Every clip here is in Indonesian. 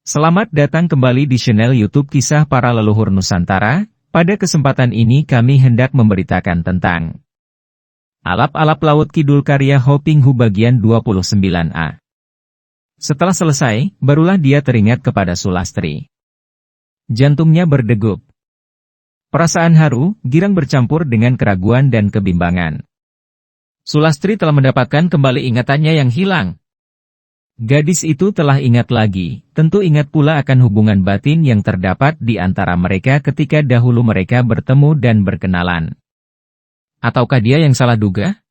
Selamat datang kembali di channel YouTube Kisah Para Leluhur Nusantara. Pada kesempatan ini kami hendak memberitakan tentang Alap-alap Laut Kidul karya Hoping Hu bagian 29a. Setelah selesai, barulah dia teringat kepada Sulastri. Jantungnya berdegup. Perasaan haru, girang bercampur dengan keraguan dan kebimbangan. Sulastri telah mendapatkan kembali ingatannya yang hilang. Gadis itu telah ingat lagi, tentu ingat pula akan hubungan batin yang terdapat di antara mereka ketika dahulu mereka bertemu dan berkenalan. Ataukah dia yang salah duga?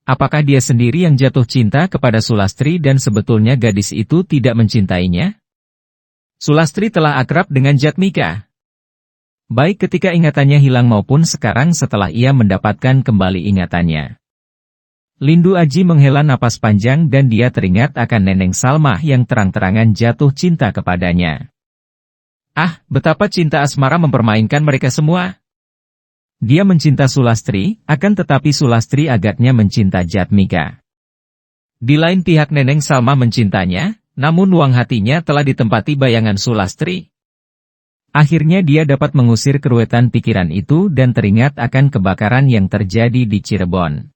Apakah dia sendiri yang jatuh cinta kepada Sulastri dan sebetulnya gadis itu tidak mencintainya? Sulastri telah akrab dengan Jatmika. Baik ketika ingatannya hilang maupun sekarang setelah ia mendapatkan kembali ingatannya. Lindu Aji menghela napas panjang dan dia teringat akan Neneng Salmah yang terang-terangan jatuh cinta kepadanya. Ah, betapa cinta asmara mempermainkan mereka semua. Dia mencinta Sulastri, akan tetapi Sulastri agaknya mencinta Jatmika. Di lain pihak Neneng Salmah mencintanya, namun ruang hatinya telah ditempati bayangan Sulastri. Akhirnya dia dapat mengusir keruwetan pikiran itu dan teringat akan kebakaran yang terjadi di Cirebon.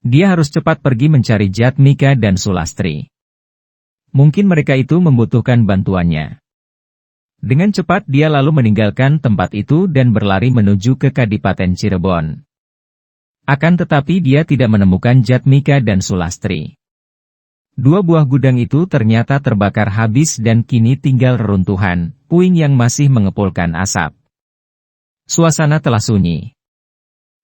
Dia harus cepat pergi mencari Jatmika dan Sulastri. Mungkin mereka itu membutuhkan bantuannya. Dengan cepat dia lalu meninggalkan tempat itu dan berlari menuju ke Kadipaten Cirebon. Akan tetapi dia tidak menemukan Jatmika dan Sulastri. Dua buah gudang itu ternyata terbakar habis dan kini tinggal reruntuhan, puing yang masih mengepulkan asap. Suasana telah sunyi.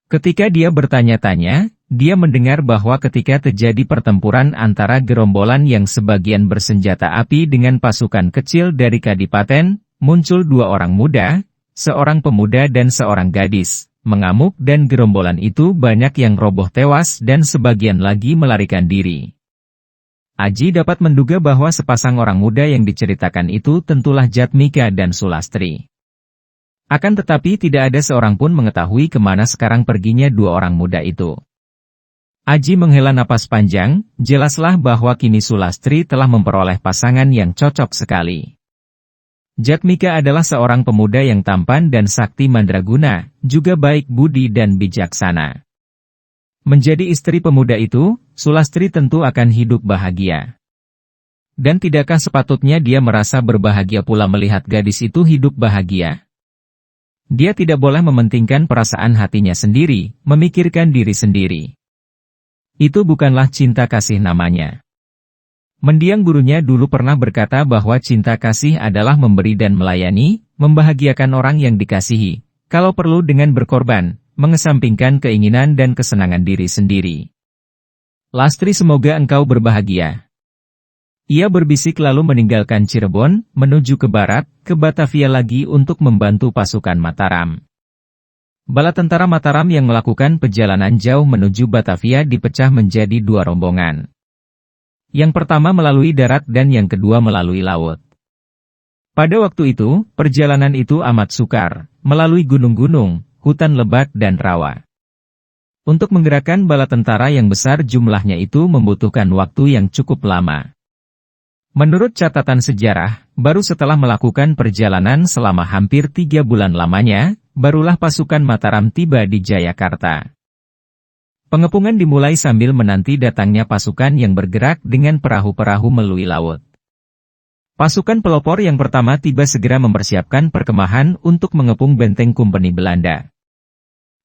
Ketika dia bertanya-tanya, dia mendengar bahwa ketika terjadi pertempuran antara gerombolan yang sebagian bersenjata api dengan pasukan kecil dari Kadipaten, muncul dua orang muda, seorang pemuda dan seorang gadis, mengamuk dan gerombolan itu banyak yang roboh tewas dan sebagian lagi melarikan diri. Aji dapat menduga bahwa sepasang orang muda yang diceritakan itu tentulah Jatmika dan Sulastri. Akan tetapi tidak ada seorang pun mengetahui kemana sekarang perginya dua orang muda itu. Aji menghela napas panjang, jelaslah bahwa kini Sulastri telah memperoleh pasangan yang cocok sekali. Jatmika adalah seorang pemuda yang tampan dan sakti mandraguna, juga baik budi dan bijaksana. Menjadi istri pemuda itu, Sulastri tentu akan hidup bahagia. Dan tidakkah sepatutnya dia merasa berbahagia pula melihat gadis itu hidup bahagia? Dia tidak boleh mementingkan perasaan hatinya sendiri, memikirkan diri sendiri. Itu bukanlah cinta kasih namanya. Mendiang gurunya dulu pernah berkata bahwa cinta kasih adalah memberi dan melayani, membahagiakan orang yang dikasihi, kalau perlu dengan berkorban, mengesampingkan keinginan dan kesenangan diri sendiri. Lastri, semoga engkau berbahagia. Ia berbisik lalu meninggalkan Cirebon, menuju ke barat, ke Batavia lagi untuk membantu pasukan Mataram. Bala tentara Mataram yang melakukan perjalanan jauh menuju Batavia dipecah menjadi dua rombongan. Yang pertama melalui darat dan yang kedua melalui laut. Pada waktu itu, perjalanan itu amat sukar, melalui gunung-gunung, hutan lebat dan rawa. Untuk menggerakkan bala tentara yang besar jumlahnya itu membutuhkan waktu yang cukup lama. Menurut catatan sejarah, baru setelah melakukan perjalanan selama hampir 3 bulan lamanya, barulah pasukan Mataram tiba di Jayakarta. Pengepungan dimulai sambil menanti datangnya pasukan yang bergerak dengan perahu-perahu melalui laut. Pasukan pelopor yang pertama tiba segera mempersiapkan perkemahan untuk mengepung benteng Kompeni Belanda.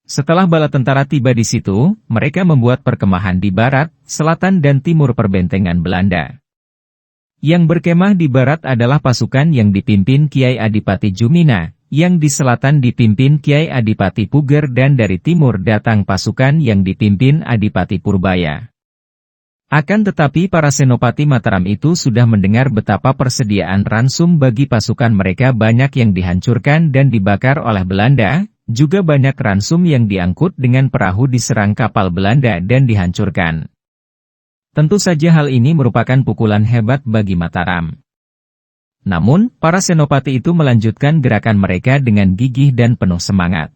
Setelah bala tentara tiba di situ, mereka membuat perkemahan di barat, selatan dan timur perbentengan Belanda. Yang berkemah di barat adalah pasukan yang dipimpin Kiai Adipati Jumina, yang di selatan dipimpin Kiai Adipati Puger dan dari timur datang pasukan yang dipimpin Adipati Purbaya. Akan tetapi para senopati Mataram itu sudah mendengar betapa persediaan ransum bagi pasukan mereka banyak yang dihancurkan dan dibakar oleh Belanda, juga banyak ransum yang diangkut dengan perahu diserang kapal Belanda dan dihancurkan. Tentu saja hal ini merupakan pukulan hebat bagi Mataram. Namun, para senopati itu melanjutkan gerakan mereka dengan gigih dan penuh semangat.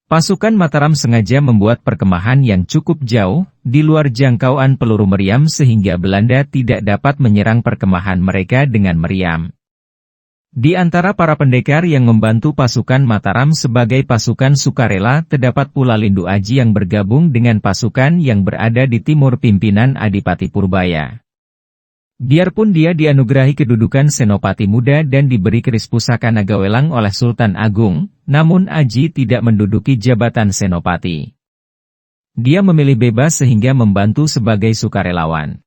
Pasukan Mataram sengaja membuat perkemahan yang cukup jauh, di luar jangkauan peluru meriam sehingga Belanda tidak dapat menyerang perkemahan mereka dengan meriam. Di antara para pendekar yang membantu pasukan Mataram sebagai pasukan sukarela terdapat pula Lindu Aji yang bergabung dengan pasukan yang berada di timur pimpinan Adipati Purbaya. Biarpun dia dianugerahi kedudukan Senopati Muda dan diberi keris pusaka Nagawelang oleh Sultan Agung, namun Aji tidak menduduki jabatan Senopati. Dia memilih bebas sehingga membantu sebagai sukarelawan.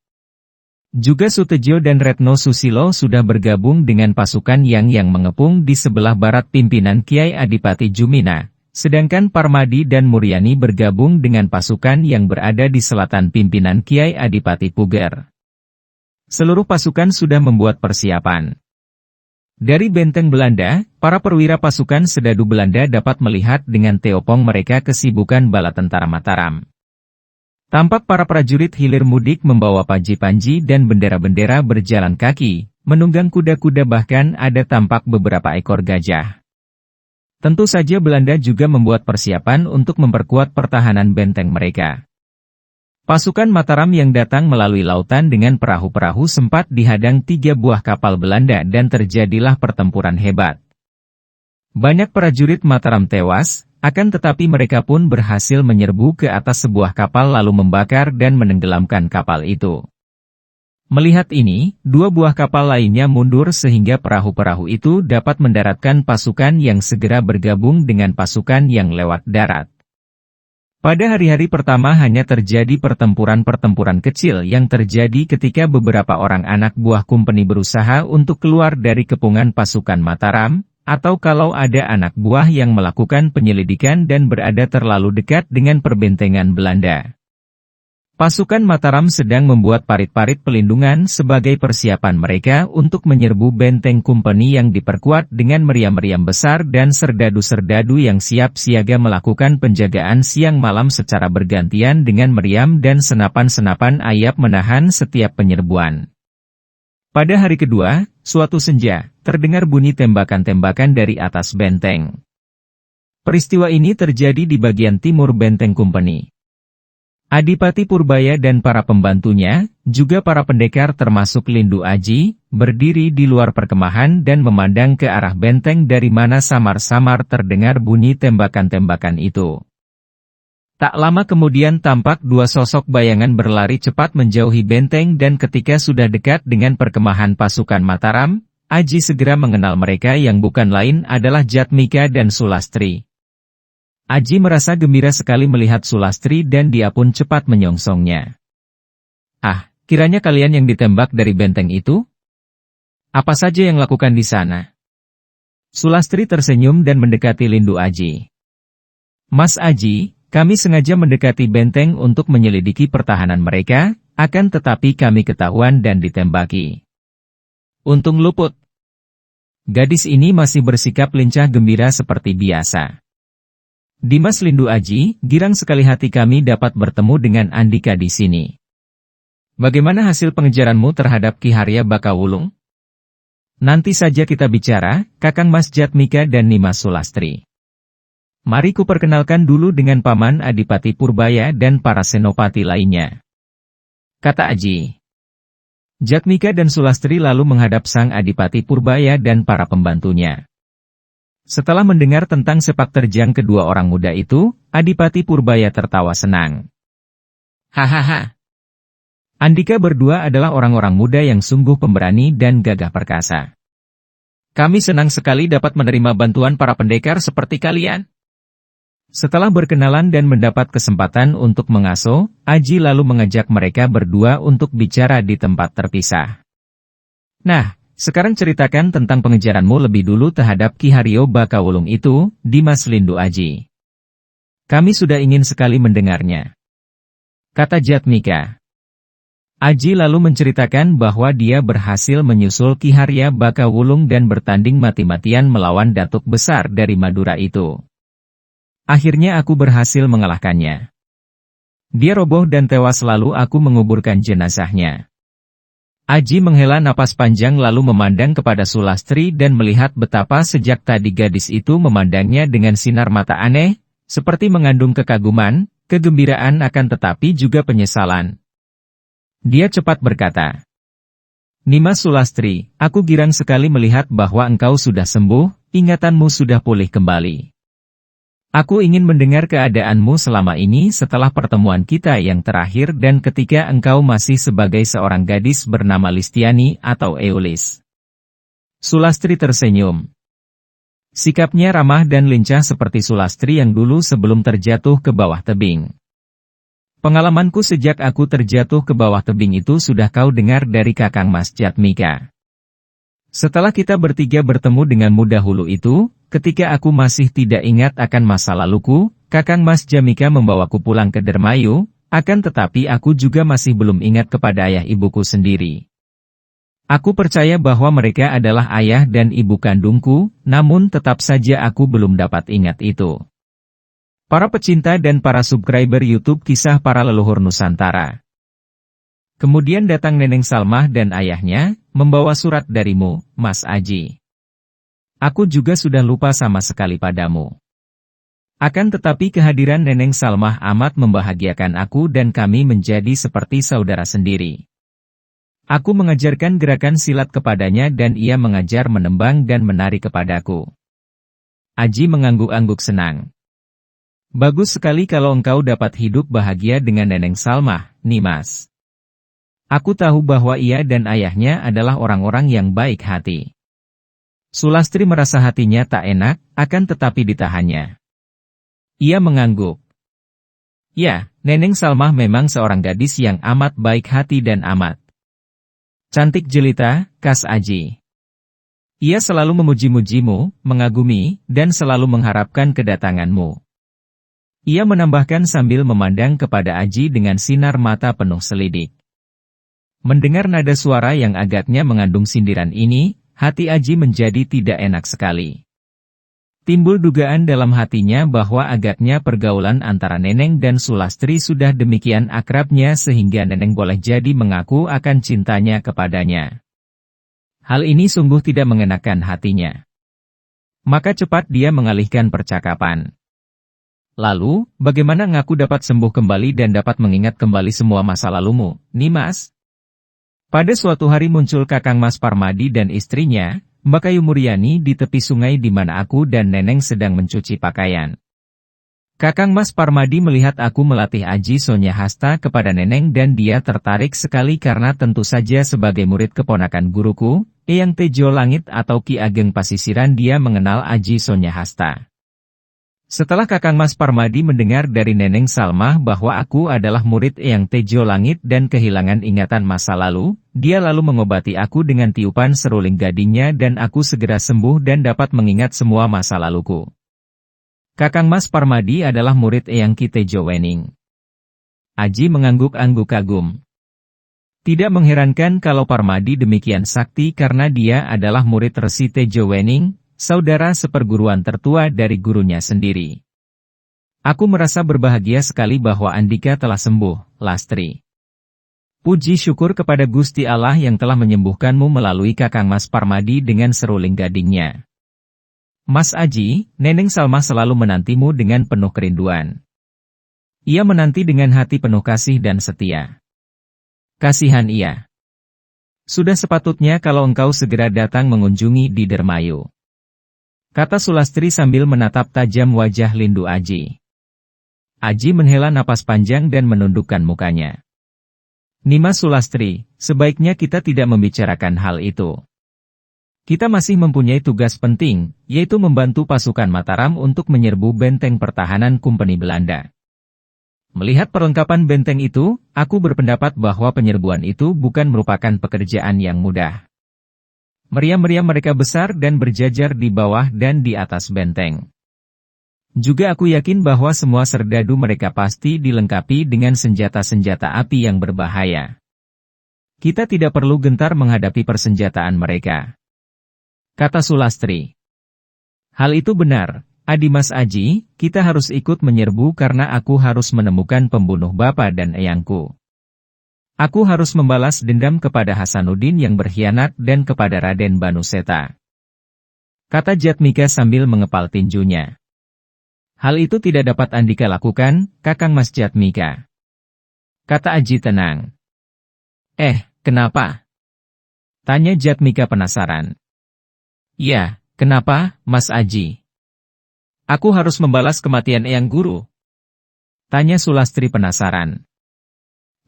Juga Sutejo dan Retno Susilo sudah bergabung dengan pasukan yang mengepung di sebelah barat pimpinan Kiai Adipati Jumina, sedangkan Parmadi dan Muryani bergabung dengan pasukan yang berada di selatan pimpinan Kiai Adipati Puger. Seluruh pasukan sudah membuat persiapan. Dari benteng Belanda, para perwira pasukan Sedadu Belanda dapat melihat dengan teopong mereka kesibukan bala tentara Mataram. Tampak para prajurit hilir mudik membawa panji-panji dan bendera-bendera berjalan kaki, menunggang kuda-kuda bahkan ada tampak beberapa ekor gajah. Tentu saja Belanda juga membuat persiapan untuk memperkuat pertahanan benteng mereka. Pasukan Mataram yang datang melalui lautan dengan perahu-perahu sempat dihadang 3 buah kapal Belanda dan terjadilah pertempuran hebat. Banyak prajurit Mataram tewas, akan tetapi mereka pun berhasil menyerbu ke atas sebuah kapal lalu membakar dan menenggelamkan kapal itu. Melihat ini, 2 buah kapal lainnya mundur sehingga perahu-perahu itu dapat mendaratkan pasukan yang segera bergabung dengan pasukan yang lewat darat. Pada hari-hari pertama hanya terjadi pertempuran-pertempuran kecil yang terjadi ketika beberapa orang anak buah kumpeni berusaha untuk keluar dari kepungan pasukan Mataram, atau kalau ada anak buah yang melakukan penyelidikan dan berada terlalu dekat dengan perbentengan Belanda. Pasukan Mataram sedang membuat parit-parit pelindungan sebagai persiapan mereka untuk menyerbu benteng kumpeni yang diperkuat dengan meriam-meriam besar dan serdadu-serdadu yang siap siaga melakukan penjagaan siang malam secara bergantian dengan meriam dan senapan-senapan ayap menahan setiap penyerbuan. Pada hari kedua, suatu senja, terdengar bunyi tembakan-tembakan dari atas benteng. Peristiwa ini terjadi di bagian timur benteng kumpeni. Adipati Purbaya dan para pembantunya, juga para pendekar termasuk Lindu Aji, berdiri di luar perkemahan dan memandang ke arah benteng dari mana samar-samar terdengar bunyi tembakan-tembakan itu. Tak lama kemudian tampak 2 sosok bayangan berlari cepat menjauhi benteng dan ketika sudah dekat dengan perkemahan pasukan Mataram, Aji segera mengenal mereka yang bukan lain adalah Jatmika dan Sulastri. Aji merasa gembira sekali melihat Sulastri dan dia pun cepat menyongsongnya. "Ah, kiranya kalian yang ditembak dari benteng itu? Apa saja yang lakukan di sana?" Sulastri tersenyum dan mendekati Lindu Aji. "Mas Aji, kami sengaja mendekati benteng untuk menyelidiki pertahanan mereka, akan tetapi kami ketahuan dan ditembaki." "Untung luput." Gadis ini masih bersikap lincah gembira seperti biasa. "Dimas Lindu Aji, girang sekali hati kami dapat bertemu dengan Andika di sini. Bagaimana hasil pengejaranmu terhadap Ki Harya Bakawulung? Nanti saja kita bicara, Kakang Mas Jatmika dan Nimas Sulastri. Mari kuperkenalkan dulu dengan Paman Adipati Purbaya dan para senopati lainnya," kata Aji. Jatmika dan Sulastri lalu menghadap sang Adipati Purbaya dan para pembantunya. Setelah mendengar tentang sepak terjang kedua orang muda itu, Adipati Purbaya tertawa senang. "Hahaha. Andika berdua adalah orang-orang muda yang sungguh pemberani dan gagah perkasa. Kami senang sekali dapat menerima bantuan para pendekar seperti kalian." Setelah berkenalan dan mendapat kesempatan untuk mengasuh, Aji lalu mengajak mereka berdua untuk bicara di tempat terpisah. "Nah, sekarang ceritakan tentang pengejaranmu lebih dulu terhadap Ki Haryo Bakawulung itu, Dimas Lindu Aji. Kami sudah ingin sekali mendengarnya," kata Jatmika. Aji lalu menceritakan bahwa dia berhasil menyusul Ki Harya Bakawulung dan bertanding mati-matian melawan datuk besar dari Madura itu. "Akhirnya aku berhasil mengalahkannya. Dia roboh dan tewas lalu aku menguburkan jenazahnya." Aji menghela napas panjang lalu memandang kepada Sulastri dan melihat betapa sejak tadi gadis itu memandangnya dengan sinar mata aneh, seperti mengandung kekaguman, kegembiraan akan tetapi juga penyesalan. Dia cepat berkata, "Nimas Sulastri, aku girang sekali melihat bahwa engkau sudah sembuh, ingatanmu sudah pulih kembali. Aku ingin mendengar keadaanmu selama ini setelah pertemuan kita yang terakhir dan ketika engkau masih sebagai seorang gadis bernama Listiani atau Eulis." Sulastri tersenyum. Sikapnya ramah dan lincah seperti Sulastri yang dulu sebelum terjatuh ke bawah tebing. "Pengalamanku sejak aku terjatuh ke bawah tebing itu sudah kau dengar dari Kakang Mas Jatmika. Setelah kita bertiga bertemu denganmu dahulu itu, ketika aku masih tidak ingat akan masa laluku, Kakang Mas Jamika membawaku pulang ke Dermayu, akan tetapi aku juga masih belum ingat kepada ayah ibuku sendiri. Aku percaya bahwa mereka adalah ayah dan ibu kandungku, namun tetap saja aku belum dapat ingat itu." Para pecinta dan para subscriber YouTube Kisah Para Leluhur Nusantara. Kemudian datang Neneng Salmah dan ayahnya, membawa surat darimu, Mas Aji. Aku juga sudah lupa sama sekali padamu. Akan tetapi kehadiran Neneng Salmah amat membahagiakan aku dan kami menjadi seperti saudara sendiri. Aku mengajarkan gerakan silat kepadanya dan ia mengajar menembang dan menari kepadaku. Aji mengangguk-angguk senang. "Bagus sekali kalau engkau dapat hidup bahagia dengan Neneng Salmah, Nimas. Aku tahu bahwa ia dan ayahnya adalah orang-orang yang baik hati." Sulastri merasa hatinya tak enak, akan tetapi ditahannya. Ia mengangguk. "Ya, Neneng Salmah memang seorang gadis yang amat baik hati dan amat cantik jelita, Kas Aji. Ia selalu memuji-mujimu, mengagumi, dan selalu mengharapkan kedatanganmu." Ia menambahkan sambil memandang kepada Aji dengan sinar mata penuh selidik. Mendengar nada suara yang agaknya mengandung sindiran ini, hati Aji menjadi tidak enak sekali. Timbul dugaan dalam hatinya bahwa agaknya pergaulan antara Neneng dan Sulastri sudah demikian akrabnya sehingga Neneng boleh jadi mengaku akan cintanya kepadanya. Hal ini sungguh tidak mengenakan hatinya. Maka cepat dia mengalihkan percakapan. "Lalu, bagaimana ngaku dapat sembuh kembali dan dapat mengingat kembali semua masa lalumu, Nimas?" Pada suatu hari muncul Kakang Mas Parmadi dan istrinya, Mbak Kayu Muryani di tepi sungai di mana aku dan Neneng sedang mencuci pakaian. Kakang Mas Parmadi melihat aku melatih Aji Sonya Hasta kepada Neneng dan dia tertarik sekali karena tentu saja sebagai murid keponakan guruku, Eyang Tejo Langit atau Ki Ageng Pasisiran dia mengenal Aji Sonya Hasta. Setelah Kakang Mas Parmadi mendengar dari Neneng Salmah bahwa aku adalah murid Eyang Tejo Langit dan kehilangan ingatan masa lalu, dia lalu mengobati aku dengan tiupan seruling gadingnya dan aku segera sembuh dan dapat mengingat semua masa laluku. Kakang Mas Parmadi adalah murid Eyang Ki Tejo Wening. Aji mengangguk-angguk kagum. Tidak mengherankan kalau Parmadi demikian sakti karena dia adalah murid Resi Tejo Wening, saudara seperguruan tertua dari gurunya sendiri. Aku merasa berbahagia sekali bahwa Andika telah sembuh, Lastri. Puji syukur kepada Gusti Allah yang telah menyembuhkanmu melalui Kakang Mas Parmadi dengan seruling gadingnya. Mas Aji, Neneng Salmah selalu menantimu dengan penuh kerinduan. Ia menanti dengan hati penuh kasih dan setia. Kasihan ia. Sudah sepatutnya kalau engkau segera datang mengunjungi di Dermayu. Kata Sulastri sambil menatap tajam wajah Lindu Aji. Aji menghela napas panjang dan menundukkan mukanya. Nimas Sulastri, sebaiknya kita tidak membicarakan hal itu. Kita masih mempunyai tugas penting, yaitu membantu pasukan Mataram untuk menyerbu benteng pertahanan Kompeni Belanda. Melihat perlengkapan benteng itu, aku berpendapat bahwa penyerbuan itu bukan merupakan pekerjaan yang mudah. Meriam-meriam mereka besar dan berjajar di bawah dan di atas benteng. Juga aku yakin bahwa semua serdadu mereka pasti dilengkapi dengan senjata-senjata api yang berbahaya. Kita tidak perlu gentar menghadapi persenjataan mereka. Kata Sulastri. Hal itu benar, Adimas Aji, kita harus ikut menyerbu karena aku harus menemukan pembunuh Bapa dan Eyangku. Aku harus membalas dendam kepada Hasanuddin yang berkhianat dan kepada Raden Banuseta. Kata Jatmika sambil mengepal tinjunya. Hal itu tidak dapat Andika lakukan, Kakang Mas Jatmika. Kata Aji tenang. Kenapa? Tanya Jatmika penasaran. Ya, kenapa, Mas Aji? Aku harus membalas kematian Eyang Guru? Tanya Sulastri penasaran.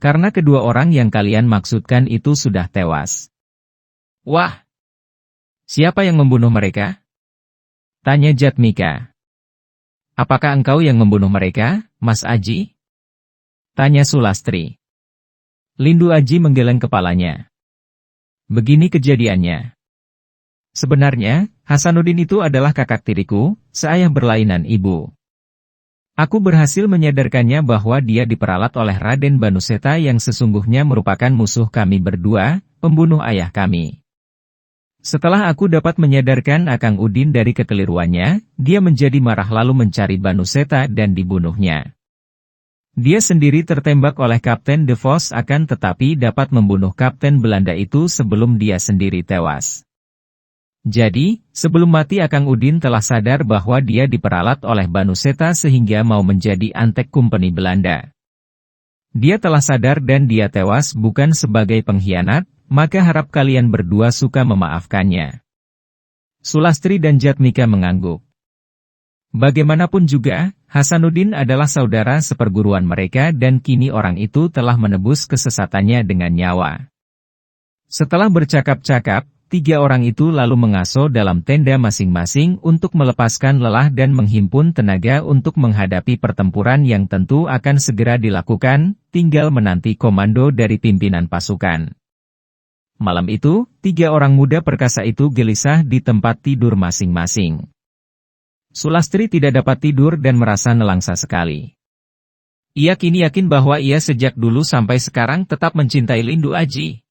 Karena kedua orang yang kalian maksudkan itu sudah tewas. Wah! Siapa yang membunuh mereka? Tanya Jatmika. Apakah engkau yang membunuh mereka, Mas Aji? Tanya Sulastri. Lindu Aji menggeleng kepalanya. Begini kejadiannya. Sebenarnya, Hasanuddin itu adalah kakak tiriku, seayah berlainan ibu. Aku berhasil menyadarkannya bahwa dia diperalat oleh Raden Banuseta yang sesungguhnya merupakan musuh kami berdua, pembunuh ayah kami. Setelah aku dapat menyadarkan Akang Udin dari kekeliruannya, dia menjadi marah lalu mencari Banuseta dan dibunuhnya. Dia sendiri tertembak oleh Kapten De Vos akan tetapi dapat membunuh Kapten Belanda itu sebelum dia sendiri tewas. Jadi, sebelum mati Akang Udin telah sadar bahwa dia diperalat oleh Banuseta sehingga mau menjadi antek Company Belanda. Dia telah sadar dan dia tewas bukan sebagai pengkhianat, maka harap kalian berdua suka memaafkannya. Sulastri dan Jatmika mengangguk. Bagaimanapun juga, Hasanuddin adalah saudara seperguruan mereka dan kini orang itu telah menebus kesesatannya dengan nyawa. Setelah bercakap-cakap, tiga orang itu lalu mengaso dalam tenda masing-masing untuk melepaskan lelah dan menghimpun tenaga untuk menghadapi pertempuran yang tentu akan segera dilakukan, tinggal menanti komando dari pimpinan pasukan. Malam itu, tiga orang muda perkasa itu gelisah di tempat tidur masing-masing. Sulastri tidak dapat tidur dan merasa nelangsa sekali. Ia kini yakin bahwa ia sejak dulu sampai sekarang tetap mencintai Lindu Aji.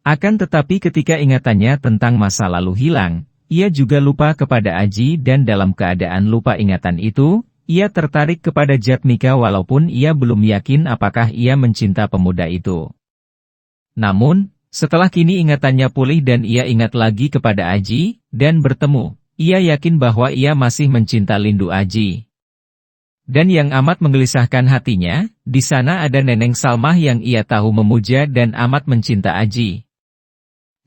Akan tetapi ketika ingatannya tentang masa lalu hilang, ia juga lupa kepada Aji dan dalam keadaan lupa ingatan itu, ia tertarik kepada Jatmika walaupun ia belum yakin apakah ia mencinta pemuda itu. Namun, setelah kini ingatannya pulih dan ia ingat lagi kepada Aji, dan bertemu, ia yakin bahwa ia masih mencinta Lindu Aji. Dan yang amat menggelisahkan hatinya, di sana ada Neneng Salmah yang ia tahu memuja dan amat mencinta Aji.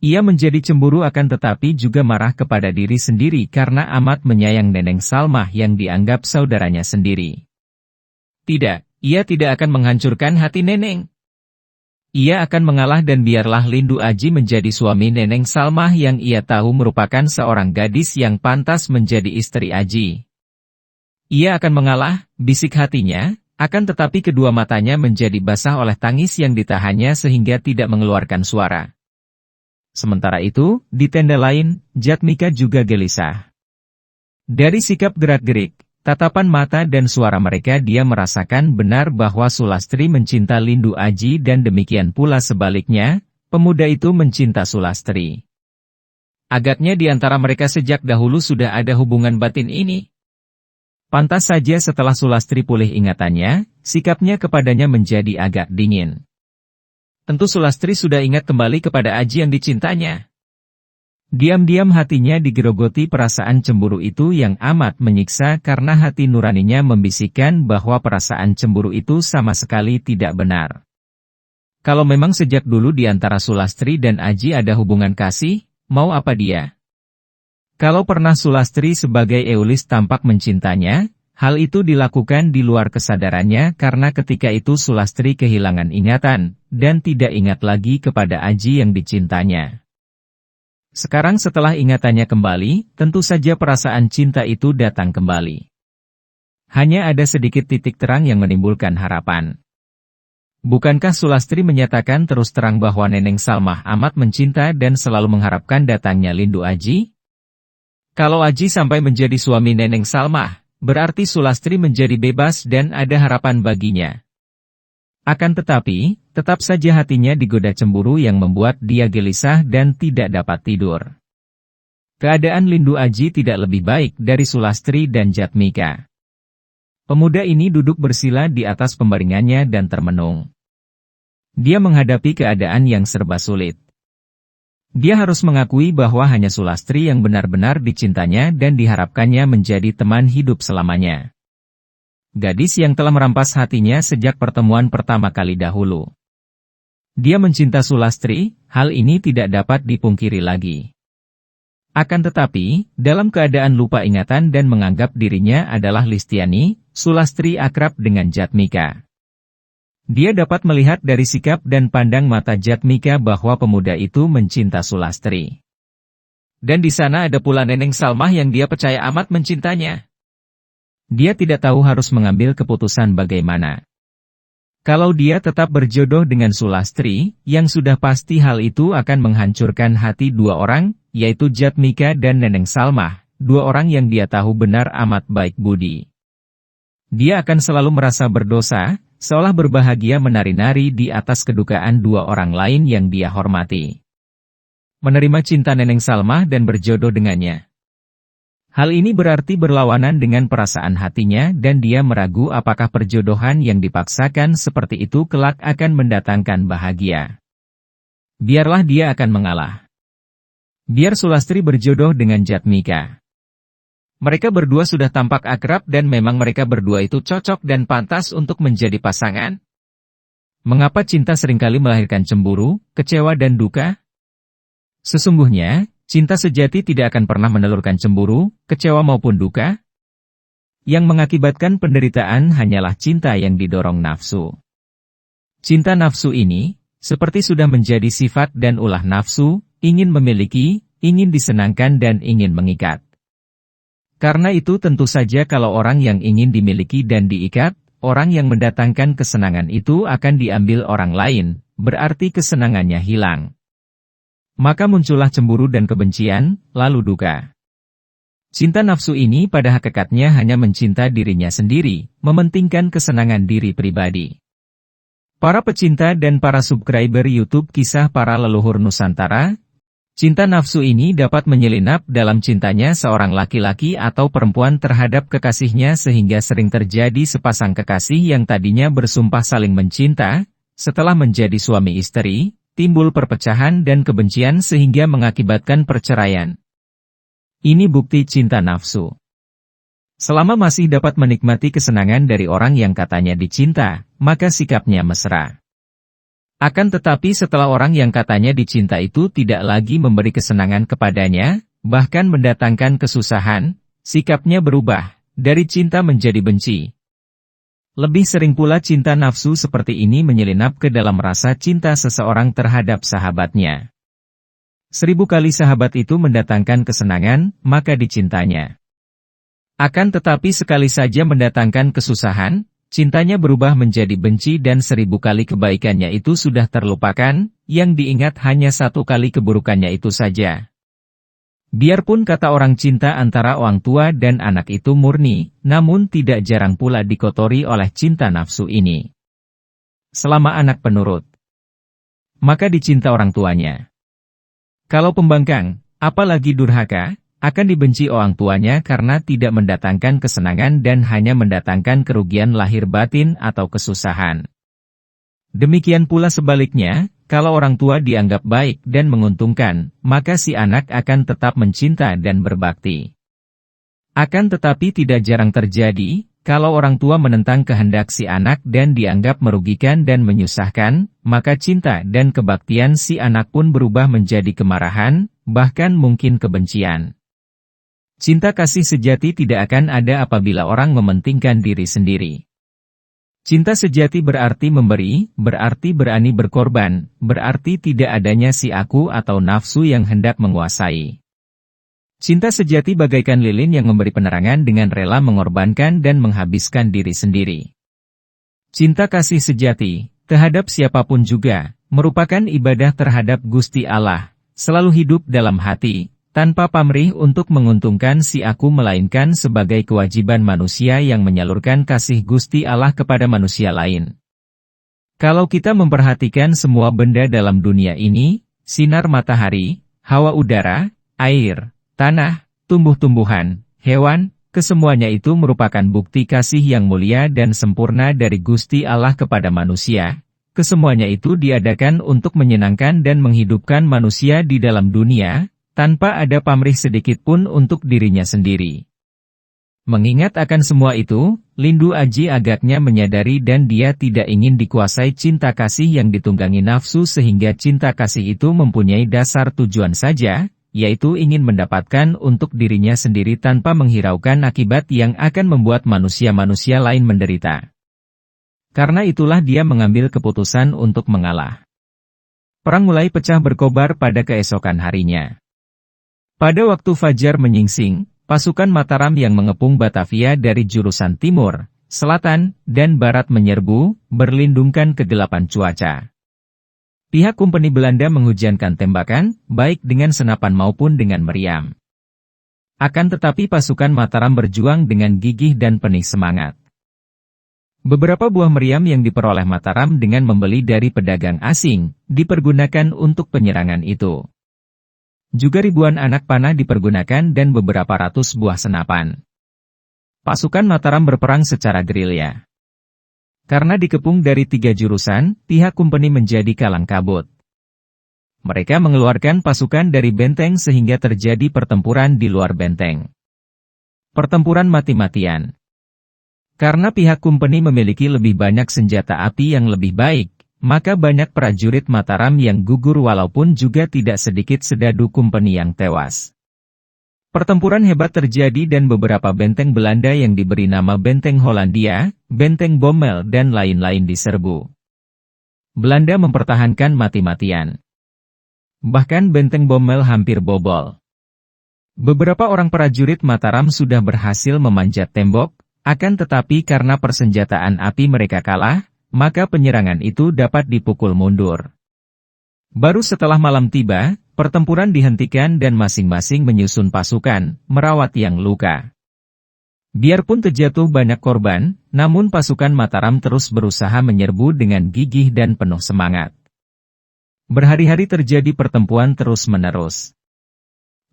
Ia menjadi cemburu akan tetapi juga marah kepada diri sendiri karena amat menyayang Neneng Salmah yang dianggap saudaranya sendiri. Tidak, ia tidak akan menghancurkan hati Neneng. Ia akan mengalah dan biarlah Lindu Aji menjadi suami Neneng Salmah yang ia tahu merupakan seorang gadis yang pantas menjadi istri Aji. Ia akan mengalah, bisik hatinya, akan tetapi kedua matanya menjadi basah oleh tangis yang ditahannya sehingga tidak mengeluarkan suara. Sementara itu, di tenda lain, Jatmika juga gelisah. Dari sikap gerak-gerik, tatapan mata dan suara mereka dia merasakan benar bahwa Sulastri mencinta Lindu Aji dan demikian pula sebaliknya, pemuda itu mencinta Sulastri. Agaknya di antara mereka sejak dahulu sudah ada hubungan batin ini. Pantas saja setelah Sulastri pulih ingatannya, sikapnya kepadanya menjadi agak dingin. Tentu Sulastri sudah ingat kembali kepada Aji yang dicintanya. Diam-diam hatinya digerogoti perasaan cemburu itu yang amat menyiksa karena hati nuraninya membisikkan bahwa perasaan cemburu itu sama sekali tidak benar. Kalau memang sejak dulu di antara Sulastri dan Aji ada hubungan kasih, mau apa dia? Kalau pernah Sulastri sebagai Eulis tampak mencintanya, hal itu dilakukan di luar kesadarannya karena ketika itu Sulastri kehilangan ingatan, dan tidak ingat lagi kepada Aji yang dicintanya. Sekarang setelah ingatannya kembali, tentu saja perasaan cinta itu datang kembali. Hanya ada sedikit titik terang yang menimbulkan harapan. Bukankah Sulastri menyatakan terus terang bahwa Neneng Salmah amat mencinta dan selalu mengharapkan datangnya Lindu Aji? Kalau Aji sampai menjadi suami Neneng Salmah, berarti Sulastri menjadi bebas dan ada harapan baginya. Akan tetapi, tetap saja hatinya digoda cemburu yang membuat dia gelisah dan tidak dapat tidur. Keadaan Lindu Aji tidak lebih baik dari Sulastri dan Jatmika. Pemuda ini duduk bersila di atas pembaringannya dan termenung. Dia menghadapi keadaan yang serba sulit. Dia harus mengakui bahwa hanya Sulastri yang benar-benar dicintanya dan diharapkannya menjadi teman hidup selamanya. gadis yang telah merampas hatinya sejak pertemuan pertama kali dahulu. Dia mencinta Sulastri, hal ini tidak dapat dipungkiri lagi. Akan tetapi, dalam keadaan lupa ingatan dan menganggap dirinya adalah Listiani, Sulastri akrab dengan Jatmika. Dia dapat melihat dari sikap dan pandang mata Jatmika bahwa pemuda itu mencinta Sulastri. Dan di sana ada pula Neneng Salmah yang dia percaya amat mencintanya. Dia tidak tahu harus mengambil keputusan bagaimana. Kalau dia tetap berjodoh dengan Sulastri, yang sudah pasti hal itu akan menghancurkan hati dua orang, yaitu Jatmika dan Neneng Salmah, dua orang yang dia tahu benar amat baik budi. Dia akan selalu merasa berdosa, seolah berbahagia menari-nari di atas kedukaan dua orang lain yang dia hormati. Menerima cinta Neneng Salmah dan berjodoh dengannya. Hal ini berarti berlawanan dengan perasaan hatinya dan dia meragu apakah perjodohan yang dipaksakan seperti itu kelak akan mendatangkan bahagia. Biarlah dia akan mengalah. Biar Sulastri berjodoh dengan Jatmika. Mereka berdua sudah tampak akrab dan memang mereka berdua itu cocok dan pantas untuk menjadi pasangan. Mengapa cinta seringkali melahirkan cemburu, kecewa dan duka? Sesungguhnya, cinta sejati tidak akan pernah menelurkan cemburu, kecewa maupun duka. Yang mengakibatkan penderitaan hanyalah cinta yang didorong nafsu. Cinta nafsu ini, seperti sudah menjadi sifat dan ulah nafsu, ingin memiliki, ingin disenangkan dan ingin mengikat. Karena itu tentu saja kalau orang yang ingin dimiliki dan diikat, orang yang mendatangkan kesenangan itu akan diambil orang lain, berarti kesenangannya hilang. Maka muncullah cemburu dan kebencian, lalu duka. Cinta nafsu ini pada hakikatnya hanya mencinta dirinya sendiri, mementingkan kesenangan diri pribadi. Para pecinta dan para subscriber YouTube Kisah Para Leluhur Nusantara, cinta nafsu ini dapat menyelinap dalam cintanya seorang laki-laki atau perempuan terhadap kekasihnya sehingga sering terjadi sepasang kekasih yang tadinya bersumpah saling mencinta, setelah menjadi suami istri, timbul perpecahan dan kebencian sehingga mengakibatkan perceraian. Ini bukti cinta nafsu. Selama masih dapat menikmati kesenangan dari orang yang katanya dicinta, maka sikapnya mesra. Akan tetapi setelah orang yang katanya dicinta itu tidak lagi memberi kesenangan kepadanya, bahkan mendatangkan kesusahan, sikapnya berubah, dari cinta menjadi benci. Lebih sering pula cinta nafsu seperti ini menyelinap ke dalam rasa cinta seseorang terhadap sahabatnya. 1000 kali sahabat itu mendatangkan kesenangan, maka dicintanya. Akan tetapi sekali saja mendatangkan kesusahan, cintanya berubah menjadi benci dan 1000 kali kebaikannya itu sudah terlupakan, yang diingat hanya 1 kali keburukannya itu saja. Biarpun kata orang cinta antara orang tua dan anak itu murni, namun tidak jarang pula dikotori oleh cinta nafsu ini. Selama anak penurut, maka dicinta orang tuanya. Kalau pembangkang, apalagi durhaka, akan dibenci orang tuanya karena tidak mendatangkan kesenangan dan hanya mendatangkan kerugian lahir batin atau kesusahan. Demikian pula sebaliknya, kalau orang tua dianggap baik dan menguntungkan, maka si anak akan tetap mencinta dan berbakti. Akan tetapi tidak jarang terjadi, kalau orang tua menentang kehendak si anak dan dianggap merugikan dan menyusahkan, maka cinta dan kebaktian si anak pun berubah menjadi kemarahan, bahkan mungkin kebencian. Cinta kasih sejati tidak akan ada apabila orang mementingkan diri sendiri. Cinta sejati berarti memberi, berarti berani berkorban, berarti tidak adanya si aku atau nafsu yang hendak menguasai. Cinta sejati bagaikan lilin yang memberi penerangan dengan rela mengorbankan dan menghabiskan diri sendiri. Cinta kasih sejati, terhadap siapapun juga, merupakan ibadah terhadap Gusti Allah, selalu hidup dalam hati, tanpa pamrih untuk menguntungkan si aku melainkan sebagai kewajiban manusia yang menyalurkan kasih Gusti Allah kepada manusia lain. Kalau kita memperhatikan semua benda dalam dunia ini, sinar matahari, hawa udara, air, tanah, tumbuh-tumbuhan, hewan, kesemuanya itu merupakan bukti kasih yang mulia dan sempurna dari Gusti Allah kepada manusia. Kesemuanya itu diadakan untuk menyenangkan dan menghidupkan manusia di dalam dunia, tanpa ada pamrih sedikit pun untuk dirinya sendiri. Mengingat akan semua itu, Lindu Aji agaknya menyadari dan dia tidak ingin dikuasai cinta kasih yang ditunggangi nafsu sehingga cinta kasih itu mempunyai dasar tujuan saja, yaitu ingin mendapatkan untuk dirinya sendiri tanpa menghiraukan akibat yang akan membuat manusia-manusia lain menderita. Karena itulah dia mengambil keputusan untuk mengalah. Perang mulai pecah berkobar pada keesokan harinya. Pada waktu fajar menyingsing, pasukan Mataram yang mengepung Batavia dari jurusan timur, selatan, dan barat menyerbu, berlindungkan kegelapan cuaca. Pihak Kompeni Belanda menghujankan tembakan, baik dengan senapan maupun dengan meriam. Akan tetapi pasukan Mataram berjuang dengan gigih dan penuh semangat. Beberapa buah meriam yang diperoleh Mataram dengan membeli dari pedagang asing, dipergunakan untuk penyerangan itu. Juga ribuan anak panah dipergunakan dan beberapa ratus buah senapan. Pasukan Mataram berperang secara gerilya. Karena dikepung dari 3 jurusan, pihak Kompeni menjadi kalang kabut. Mereka mengeluarkan pasukan dari benteng sehingga terjadi pertempuran di luar benteng. Pertempuran mati-matian. Karena pihak Kompeni memiliki lebih banyak senjata api yang lebih baik, maka banyak prajurit Mataram yang gugur walaupun juga tidak sedikit sedadu Kompeni yang tewas. Pertempuran hebat terjadi dan beberapa benteng Belanda yang diberi nama Benteng Hollandia, Benteng Bommel dan lain-lain diserbu. Belanda mempertahankan mati-matian. Bahkan Benteng Bommel hampir bobol. Beberapa orang prajurit Mataram sudah berhasil memanjat tembok, akan tetapi karena persenjataan api mereka kalah, maka penyerangan itu dapat dipukul mundur. Baru setelah malam tiba, pertempuran dihentikan dan masing-masing menyusun pasukan, merawat yang luka. Biarpun terjatuh banyak korban, namun pasukan Mataram terus berusaha menyerbu dengan gigih dan penuh semangat. Berhari-hari terjadi pertempuran terus-menerus.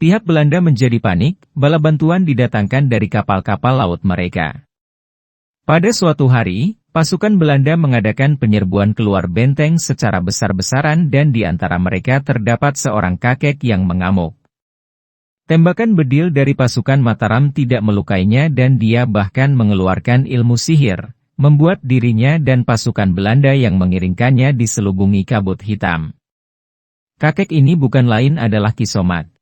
Pihak Belanda menjadi panik, bala bantuan didatangkan dari kapal-kapal laut mereka. Pada suatu hari, pasukan Belanda mengadakan penyerbuan keluar benteng secara besar-besaran dan di antara mereka terdapat seorang kakek yang mengamuk. Tembakan bedil dari pasukan Mataram tidak melukainya dan dia bahkan mengeluarkan ilmu sihir, membuat dirinya dan pasukan Belanda yang mengiringkannya diselubungi kabut hitam. Kakek ini bukan lain adalah Ki Somat.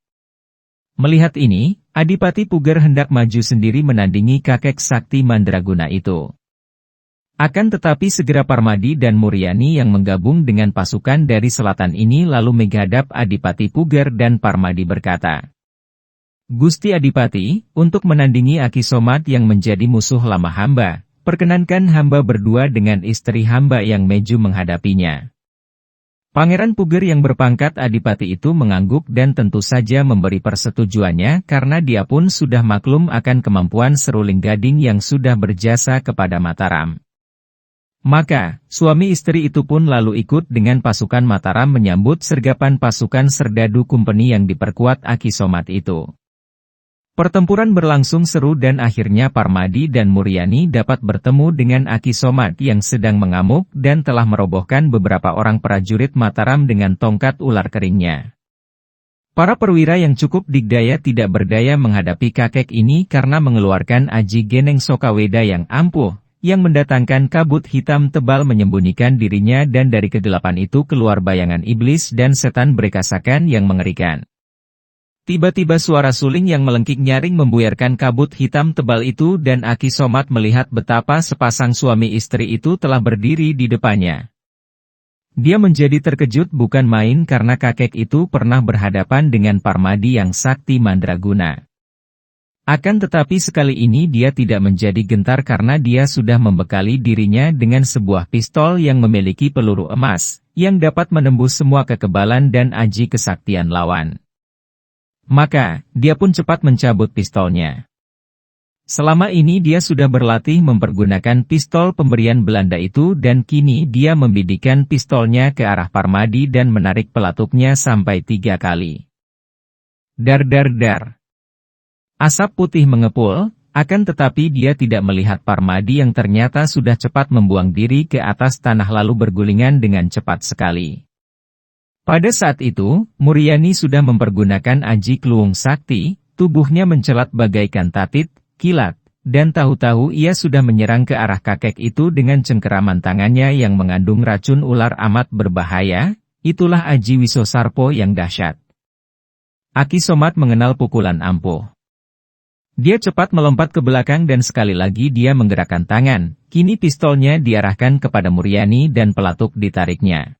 Melihat ini, Adipati Puger hendak maju sendiri menandingi kakek sakti Mandraguna itu. Akan tetapi segera Parmadi dan Muryani yang menggabung dengan pasukan dari selatan ini lalu menghadap Adipati Puger dan Parmadi berkata, "Gusti Adipati, untuk menandingi Aki Somat yang menjadi musuh lama hamba, perkenankan hamba berdua dengan istri hamba yang maju menghadapinya." Pangeran Puger yang berpangkat Adipati itu mengangguk dan tentu saja memberi persetujuannya karena dia pun sudah maklum akan kemampuan seruling gading yang sudah berjasa kepada Mataram. Maka, suami istri itu pun lalu ikut dengan pasukan Mataram menyambut sergapan pasukan serdadu Kompeni yang diperkuat Aki Somat itu. Pertempuran berlangsung seru dan akhirnya Parmadi dan Muryani dapat bertemu dengan Aki Somat yang sedang mengamuk dan telah merobohkan beberapa orang prajurit Mataram dengan tongkat ular keringnya. Para perwira yang cukup digdaya tidak berdaya menghadapi kakek ini karena mengeluarkan Aji Geneng Sokaweda yang ampuh, yang mendatangkan kabut hitam tebal menyembunyikan dirinya dan dari kegelapan itu keluar bayangan iblis dan setan berekasakan yang mengerikan. Tiba-tiba suara suling yang melengking nyaring membuyarkan kabut hitam tebal itu dan Aki Somat melihat betapa sepasang suami istri itu telah berdiri di depannya. Dia menjadi terkejut bukan main karena kakek itu pernah berhadapan dengan Parmadi yang sakti Mandraguna. Akan tetapi sekali ini dia tidak menjadi gentar karena dia sudah membekali dirinya dengan sebuah pistol yang memiliki peluru emas, yang dapat menembus semua kekebalan dan aji kesaktian lawan. Maka, dia pun cepat mencabut pistolnya. Selama ini dia sudah berlatih mempergunakan pistol pemberian Belanda itu dan kini dia membidikan pistolnya ke arah Parmadi dan menarik pelatuknya sampai 3 kali. Dar dar dar. Asap putih mengepul, akan tetapi dia tidak melihat Parmadi yang ternyata sudah cepat membuang diri ke atas tanah lalu bergulingan dengan cepat sekali. Pada saat itu, Muryani sudah mempergunakan Aji Kluwung Sakti, tubuhnya mencelat bagaikan tatit, kilat, dan tahu-tahu ia sudah menyerang ke arah kakek itu dengan cengkeraman tangannya yang mengandung racun ular amat berbahaya. Itulah Aji Wisosarpo yang dahsyat. Aki Somat mengenal pukulan ampuh. Dia cepat melompat ke belakang dan sekali lagi dia menggerakkan tangan. Kini pistolnya diarahkan kepada Muryani dan pelatuk ditariknya.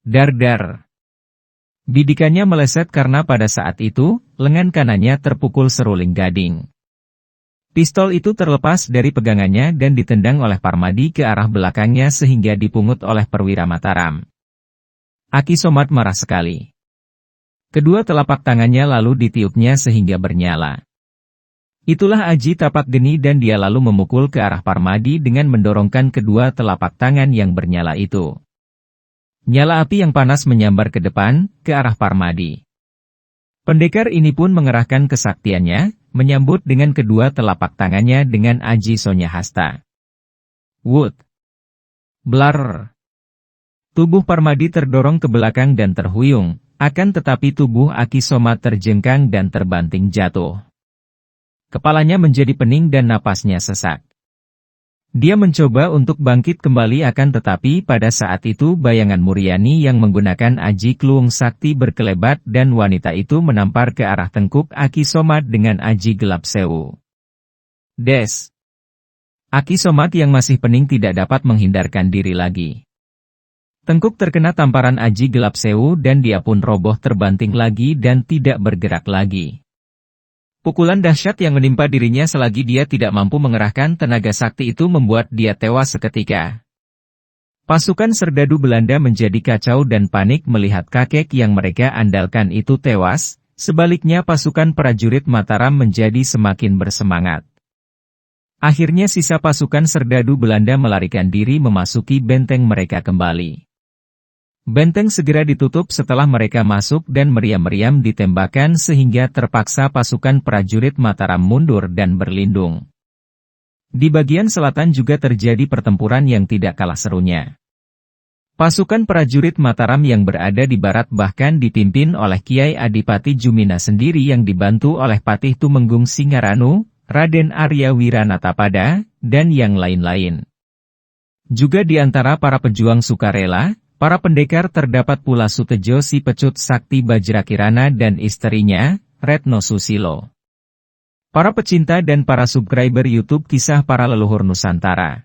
Dar-dar. Bidikannya meleset karena pada saat itu, lengan kanannya terpukul seruling gading. Pistol itu terlepas dari pegangannya dan ditendang oleh Parmadi ke arah belakangnya sehingga dipungut oleh perwira Mataram. Aki Somat marah sekali. Kedua telapak tangannya lalu ditiupnya sehingga bernyala. Itulah Aji Tapak Geni dan dia lalu memukul ke arah Parmadi dengan mendorongkan kedua telapak tangan yang bernyala itu. Nyala api yang panas menyambar ke depan, ke arah Parmadi. Pendekar ini pun mengerahkan kesaktiannya, menyambut dengan kedua telapak tangannya dengan Aji Sonya Hasta. Wood. Blar. Tubuh Parmadi terdorong ke belakang dan terhuyung, akan tetapi tubuh Aki Somat terjengkang dan terbanting jatuh. Kepalanya menjadi pening dan napasnya sesak. Dia mencoba untuk bangkit kembali akan tetapi pada saat itu bayangan Muryani yang menggunakan Aji Kluung Sakti berkelebat dan wanita itu menampar ke arah tengkuk Aki Somat dengan Aji Gelap Sewu. Des. Aki Somat yang masih pening tidak dapat menghindarkan diri lagi. Tengkuk terkena tamparan Aji Gelap Sewu dan dia pun roboh terbanting lagi dan tidak bergerak lagi. Pukulan dahsyat yang menimpa dirinya selagi dia tidak mampu mengerahkan tenaga sakti itu membuat dia tewas seketika. Pasukan serdadu Belanda menjadi kacau dan panik melihat kakek yang mereka andalkan itu tewas, sebaliknya pasukan prajurit Mataram menjadi semakin bersemangat. Akhirnya sisa pasukan serdadu Belanda melarikan diri memasuki benteng mereka kembali. Benteng segera ditutup setelah mereka masuk dan meriam-meriam ditembakkan sehingga terpaksa pasukan prajurit Mataram mundur dan berlindung. Di bagian selatan juga terjadi pertempuran yang tidak kalah serunya. Pasukan prajurit Mataram yang berada di barat bahkan dipimpin oleh Kiai Adipati Jumina sendiri yang dibantu oleh Patih Tumenggung Singaranu, Raden Arya Wiranatapada, dan yang lain-lain. Juga di antara para pejuang sukarela, para pendekar terdapat pula Sutejo si pecut sakti Bajrakirana dan istrinya, Retno Susilo. Para pecinta dan para subscriber YouTube Kisah Para Leluhur Nusantara.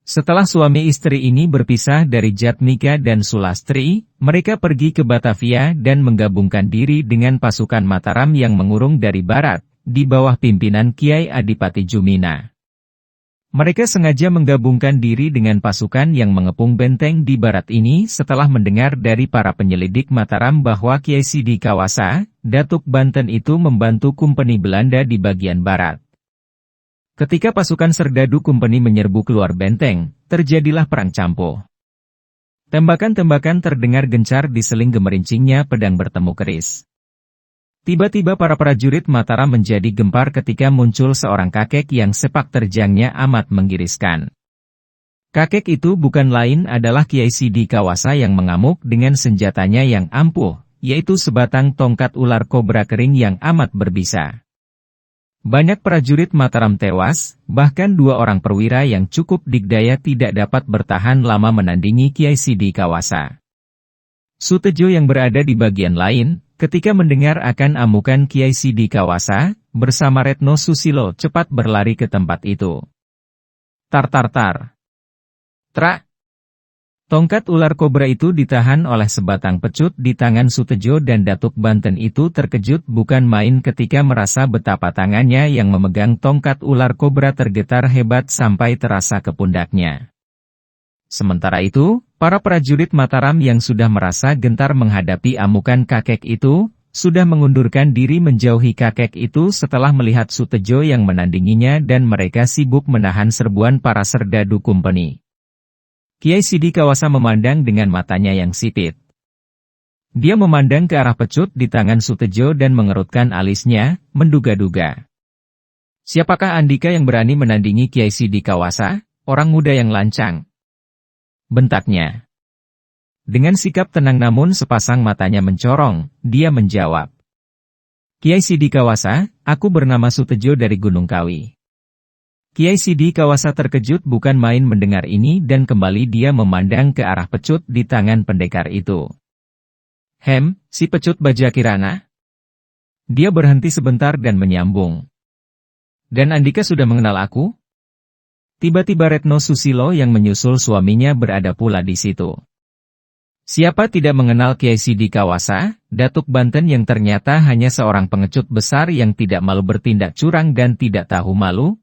Setelah suami istri ini berpisah dari Jatmika dan Sulastri, mereka pergi ke Batavia dan menggabungkan diri dengan pasukan Mataram yang mengurung dari barat, di bawah pimpinan Kiai Adipati Jumina. Mereka sengaja menggabungkan diri dengan pasukan yang mengepung benteng di barat ini setelah mendengar dari para penyelidik Mataram bahwa Kiai Sidi Kawasa, Datuk Banten itu membantu Kumpeni Belanda di bagian barat. Ketika pasukan serdadu Kumpeni menyerbu keluar benteng, terjadilah perang campuh. Tembakan-tembakan terdengar gencar di seling gemerincingnya pedang bertemu keris. Tiba-tiba para prajurit Mataram menjadi gempar ketika muncul seorang kakek yang sepak terjangnya amat menggiriskan. Kakek itu bukan lain adalah Kiai Sidi Kawasa yang mengamuk dengan senjatanya yang ampuh, yaitu sebatang tongkat ular kobra kering yang amat berbisa. Banyak prajurit Mataram tewas, bahkan 2 orang perwira yang cukup digdaya tidak dapat bertahan lama menandingi Kiai Sidi Kawasa. Sutejo yang berada di bagian lain, ketika mendengar akan amukan Kiai Sidi Kawasa, bersama Retno Susilo cepat berlari ke tempat itu. Tar. Trak. Tongkat ular kobra itu ditahan oleh sebatang pecut di tangan Sutejo dan Datuk Banten itu terkejut bukan main ketika merasa betapa tangannya yang memegang tongkat ular kobra tergetar hebat sampai terasa ke pundaknya. Sementara itu, para prajurit Mataram yang sudah merasa gentar menghadapi amukan kakek itu, sudah mengundurkan diri menjauhi kakek itu setelah melihat Sutejo yang menandinginya dan mereka sibuk menahan serbuan para serdadu Kumpeni. Kiai Sidi Kawasa memandang dengan matanya yang sipit. Dia memandang ke arah pecut di tangan Sutejo dan mengerutkan alisnya, menduga-duga. Siapakah Andika yang berani menandingi Kiai Sidi Kawasa, orang muda yang lancang? Bentaknya. Dengan sikap tenang namun sepasang matanya mencorong, dia menjawab. Kiai Sidi Kawasa, aku bernama Sutejo dari Gunung Kawi. Kiai Sidi Kawasa terkejut bukan main mendengar ini dan kembali dia memandang ke arah pecut di tangan pendekar itu. Si pecut Bajakirana? Dia berhenti sebentar dan menyambung. Dan Andika sudah mengenal aku? Tiba-tiba Retno Susilo yang menyusul suaminya berada pula di situ. Siapa tidak mengenal Kiai Sidi Kawasa, Datuk Banten yang ternyata hanya seorang pengecut besar yang tidak malu bertindak curang dan tidak tahu malu?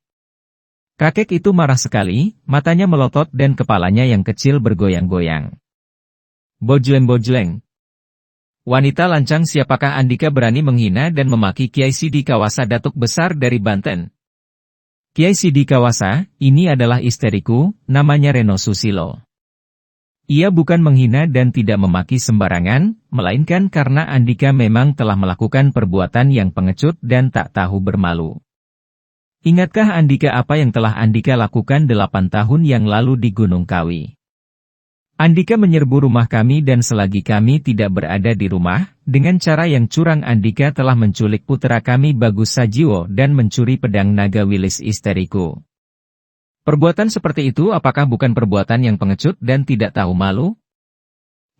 Kakek itu marah sekali, matanya melotot dan kepalanya yang kecil bergoyang-goyang. Bojleng-bojleng. Wanita lancang, siapakah Andika berani menghina dan memaki Kiai Sidi Kawasa, Datuk besar dari Banten? Kiai Sidi Kawasa, ini adalah istriku, namanya Reno Susilo. Ia bukan menghina dan tidak memaki sembarangan, melainkan karena Andika memang telah melakukan perbuatan yang pengecut dan tak tahu bermalu. Ingatkah Andika apa yang telah Andika lakukan 8 tahun yang lalu di Gunung Kawi? Andika menyerbu rumah kami dan selagi kami tidak berada di rumah, dengan cara yang curang Andika telah menculik putra kami Bagus Sajiwo dan mencuri pedang naga wilis istriku. Perbuatan seperti itu apakah bukan perbuatan yang pengecut dan tidak tahu malu?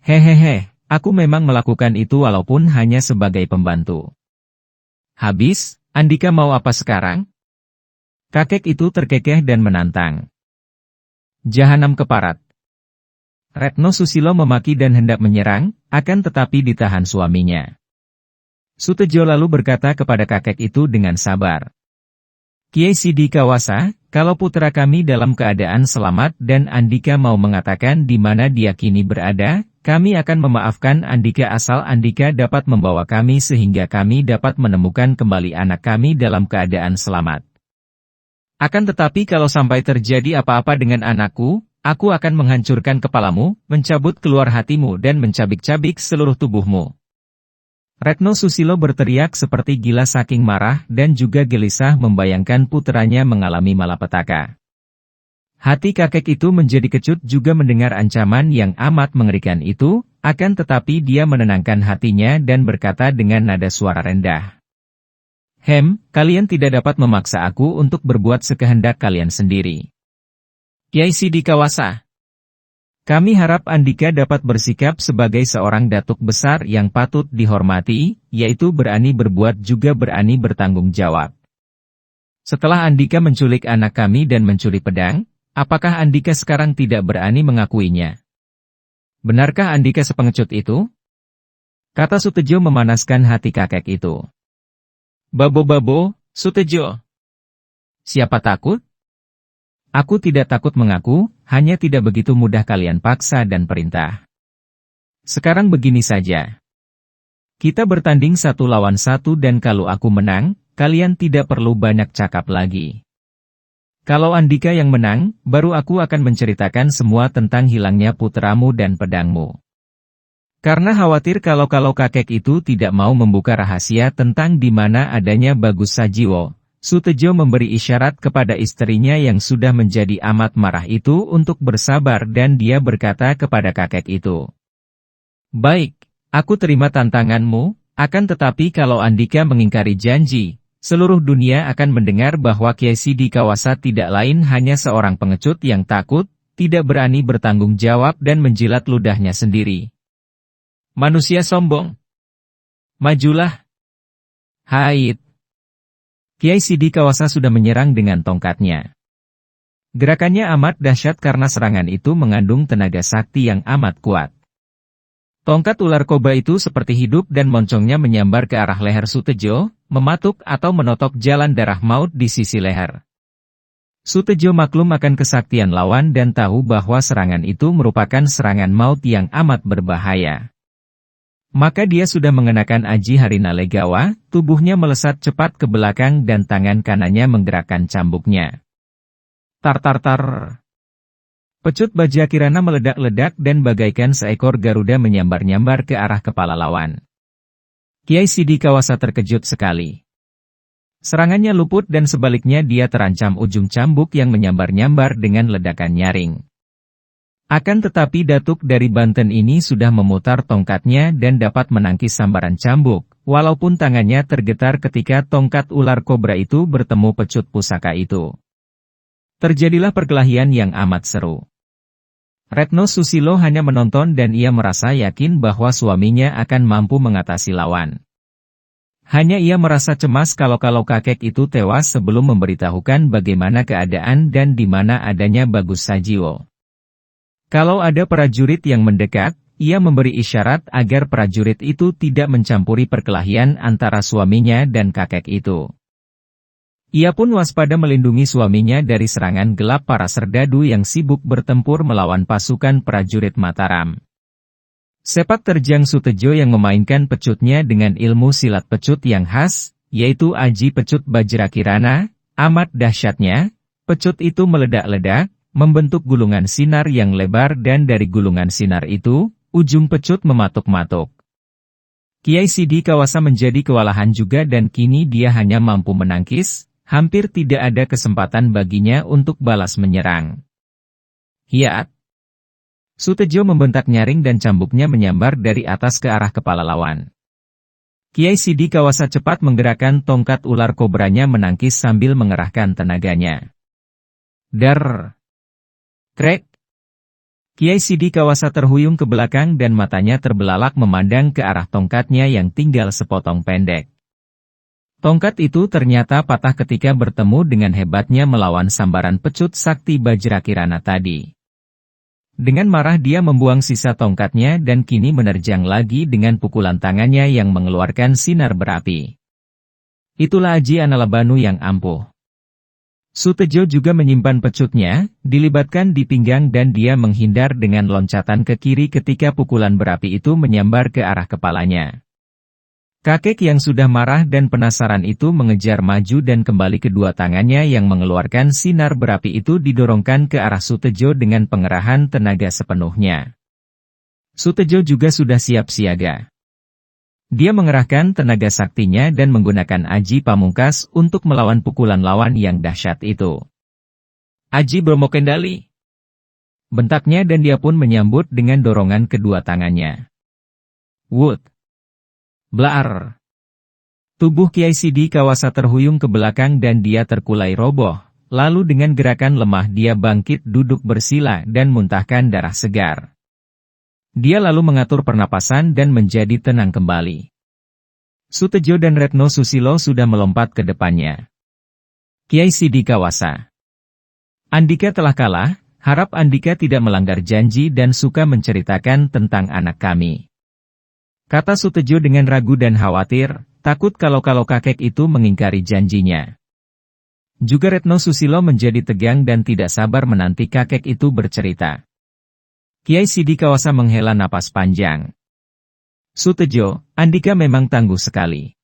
Hehehe, aku memang melakukan itu walaupun hanya sebagai pembantu. Habis, Andika mau apa sekarang? Kakek itu terkekeh dan menantang. Jahanam keparat. Retno Susilo memaki dan hendak menyerang, akan tetapi ditahan suaminya. Sutejo lalu berkata kepada kakek itu dengan sabar. Kiai Sidi Kawasa, kalau putra kami dalam keadaan selamat dan Andika mau mengatakan di mana dia kini berada, kami akan memaafkan Andika asal Andika dapat membawa kami sehingga kami dapat menemukan kembali anak kami dalam keadaan selamat. Akan tetapi kalau sampai terjadi apa-apa dengan anakku, aku akan menghancurkan kepalamu, mencabut keluar hatimu dan mencabik-cabik seluruh tubuhmu. Retno Susilo berteriak seperti gila saking marah dan juga gelisah membayangkan puteranya mengalami malapetaka. Hati kakek itu menjadi kecut juga mendengar ancaman yang amat mengerikan itu, akan tetapi dia menenangkan hatinya dan berkata dengan nada suara rendah. Kalian tidak dapat memaksa aku untuk berbuat sekehendak kalian sendiri. Kiai Sidi Kawasa. Kami harap Andika dapat bersikap sebagai seorang datuk besar yang patut dihormati, yaitu berani berbuat juga berani bertanggung jawab. Setelah Andika menculik anak kami dan mencuri pedang, apakah Andika sekarang tidak berani mengakuinya? Benarkah Andika sepengecut itu? Kata Sutejo memanaskan hati kakek itu. Babo-babo, Sutejo. Siapa takut? Aku tidak takut mengaku, hanya tidak begitu mudah kalian paksa dan perintah. Sekarang begini saja. Kita bertanding 1 lawan 1 dan kalau aku menang, kalian tidak perlu banyak cakap lagi. Kalau Andika yang menang, baru aku akan menceritakan semua tentang hilangnya putramu dan pedangmu. Karena khawatir kalau kakek itu tidak mau membuka rahasia tentang di mana adanya Bagus Sajiwo, Sutejo memberi isyarat kepada istrinya yang sudah menjadi amat marah itu untuk bersabar dan dia berkata kepada kakek itu. Baik, aku terima tantanganmu, akan tetapi kalau Andika mengingkari janji, seluruh dunia akan mendengar bahwa Kiai Sidi Kawasa tidak lain hanya seorang pengecut yang takut, tidak berani bertanggung jawab dan menjilat ludahnya sendiri. Manusia sombong. Majulah. Haid. Kiai Sidi Kawasa sudah menyerang dengan tongkatnya. Gerakannya amat dahsyat karena serangan itu mengandung tenaga sakti yang amat kuat. Tongkat ular koba itu seperti hidup dan moncongnya menyambar ke arah leher Sutejo, mematuk atau menotok jalan darah maut di sisi leher. Sutejo maklum akan kesaktian lawan dan tahu bahwa serangan itu merupakan serangan maut yang amat berbahaya. Maka dia sudah mengenakan aji Harina Legawa, tubuhnya melesat cepat ke belakang dan tangan kanannya menggerakkan cambuknya. Tar. Pecut Bajakirana meledak-ledak dan bagaikan seekor Garuda menyambar-nyambar ke arah kepala lawan. Kiai Sidi Kawasa terkejut sekali. Serangannya luput dan sebaliknya dia terancam ujung cambuk yang menyambar-nyambar dengan ledakan nyaring. Akan tetapi Datuk dari Banten ini sudah memutar tongkatnya dan dapat menangkis sambaran cambuk, walaupun tangannya tergetar ketika tongkat ular kobra itu bertemu pecut pusaka itu. Terjadilah perkelahian yang amat seru. Retno Susilo hanya menonton dan ia merasa yakin bahwa suaminya akan mampu mengatasi lawan. Hanya ia merasa cemas kalau kakek itu tewas sebelum memberitahukan bagaimana keadaan dan di mana adanya Bagus Sajiwo. Kalau ada prajurit yang mendekat, ia memberi isyarat agar prajurit itu tidak mencampuri perkelahian antara suaminya dan kakek itu. Ia pun waspada melindungi suaminya dari serangan gelap para serdadu yang sibuk bertempur melawan pasukan prajurit Mataram. Sepak terjang Sutejo yang memainkan pecutnya dengan ilmu silat pecut yang khas, yaitu Aji Pecut Bajrakirana, amat dahsyatnya, pecut itu meledak-ledak, membentuk gulungan sinar yang lebar dan dari gulungan sinar itu, ujung pecut mematuk-matuk. Kiai Sidi Kawasa menjadi kewalahan juga dan kini dia hanya mampu menangkis. Hampir tidak ada kesempatan baginya untuk balas menyerang. Hiat! Sutejo membentak nyaring dan cambuknya menyambar dari atas ke arah kepala lawan. Kiai Sidi Kawasa cepat menggerakkan tongkat ular kobranya menangkis sambil mengerahkan tenaganya. Dar! Krek! Kiai Sidi Kawasa terhuyung ke belakang dan matanya terbelalak memandang ke arah tongkatnya yang tinggal sepotong pendek. Tongkat itu ternyata patah ketika bertemu dengan hebatnya melawan sambaran pecut sakti Bajrakirana tadi. Dengan marah dia membuang sisa tongkatnya dan kini menerjang lagi dengan pukulan tangannya yang mengeluarkan sinar berapi. Itulah Aji Analabanu yang ampuh. Sutejo juga menyimpan pecutnya, dilibatkan di pinggang dan dia menghindar dengan loncatan ke kiri ketika pukulan berapi itu menyambar ke arah kepalanya. Kakek yang sudah marah dan penasaran itu mengejar maju dan kembali kedua tangannya yang mengeluarkan sinar berapi itu didorongkan ke arah Sutejo dengan pengerahan tenaga sepenuhnya. Sutejo juga sudah siap siaga. Dia mengerahkan tenaga saktinya dan menggunakan Aji Pamungkas untuk melawan pukulan lawan yang dahsyat itu. Aji Bromo Kendali! Bentaknya dan dia pun menyambut dengan dorongan kedua tangannya. Wood! Blaar! Tubuh Kiai Sidi Kawasa terhuyung ke belakang dan dia terkulai roboh, lalu dengan gerakan lemah dia bangkit duduk bersila dan muntahkan darah segar. Dia lalu mengatur pernapasan dan menjadi tenang kembali. Sutejo dan Retno Susilo sudah melompat ke depannya. Kiai Sidi Kawasa. Andika telah kalah, harap Andika tidak melanggar janji dan suka menceritakan tentang anak kami. Kata Sutejo dengan ragu dan khawatir, takut kalau kakek itu mengingkari janjinya. Juga Retno Susilo menjadi tegang dan tidak sabar menanti kakek itu bercerita. Kiai Sidi Kawasa menghela napas panjang. Sutejo, Andika memang tangguh sekali.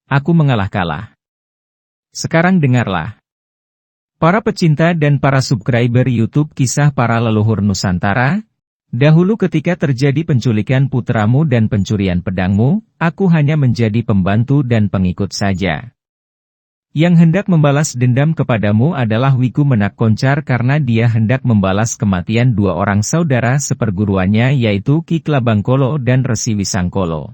Aku mengalah-kalah. Sekarang dengarlah. Para pecinta dan para subscriber YouTube Kisah Para Leluhur Nusantara, dahulu ketika terjadi penculikan putramu dan pencurian pedangmu, aku hanya menjadi pembantu dan pengikut saja. Yang hendak membalas dendam kepadamu adalah Wiku Menak Koncar karena dia hendak membalas kematian dua orang saudara seperguruannya yaitu Ki Klabangkolo dan Resi Wisangkolo.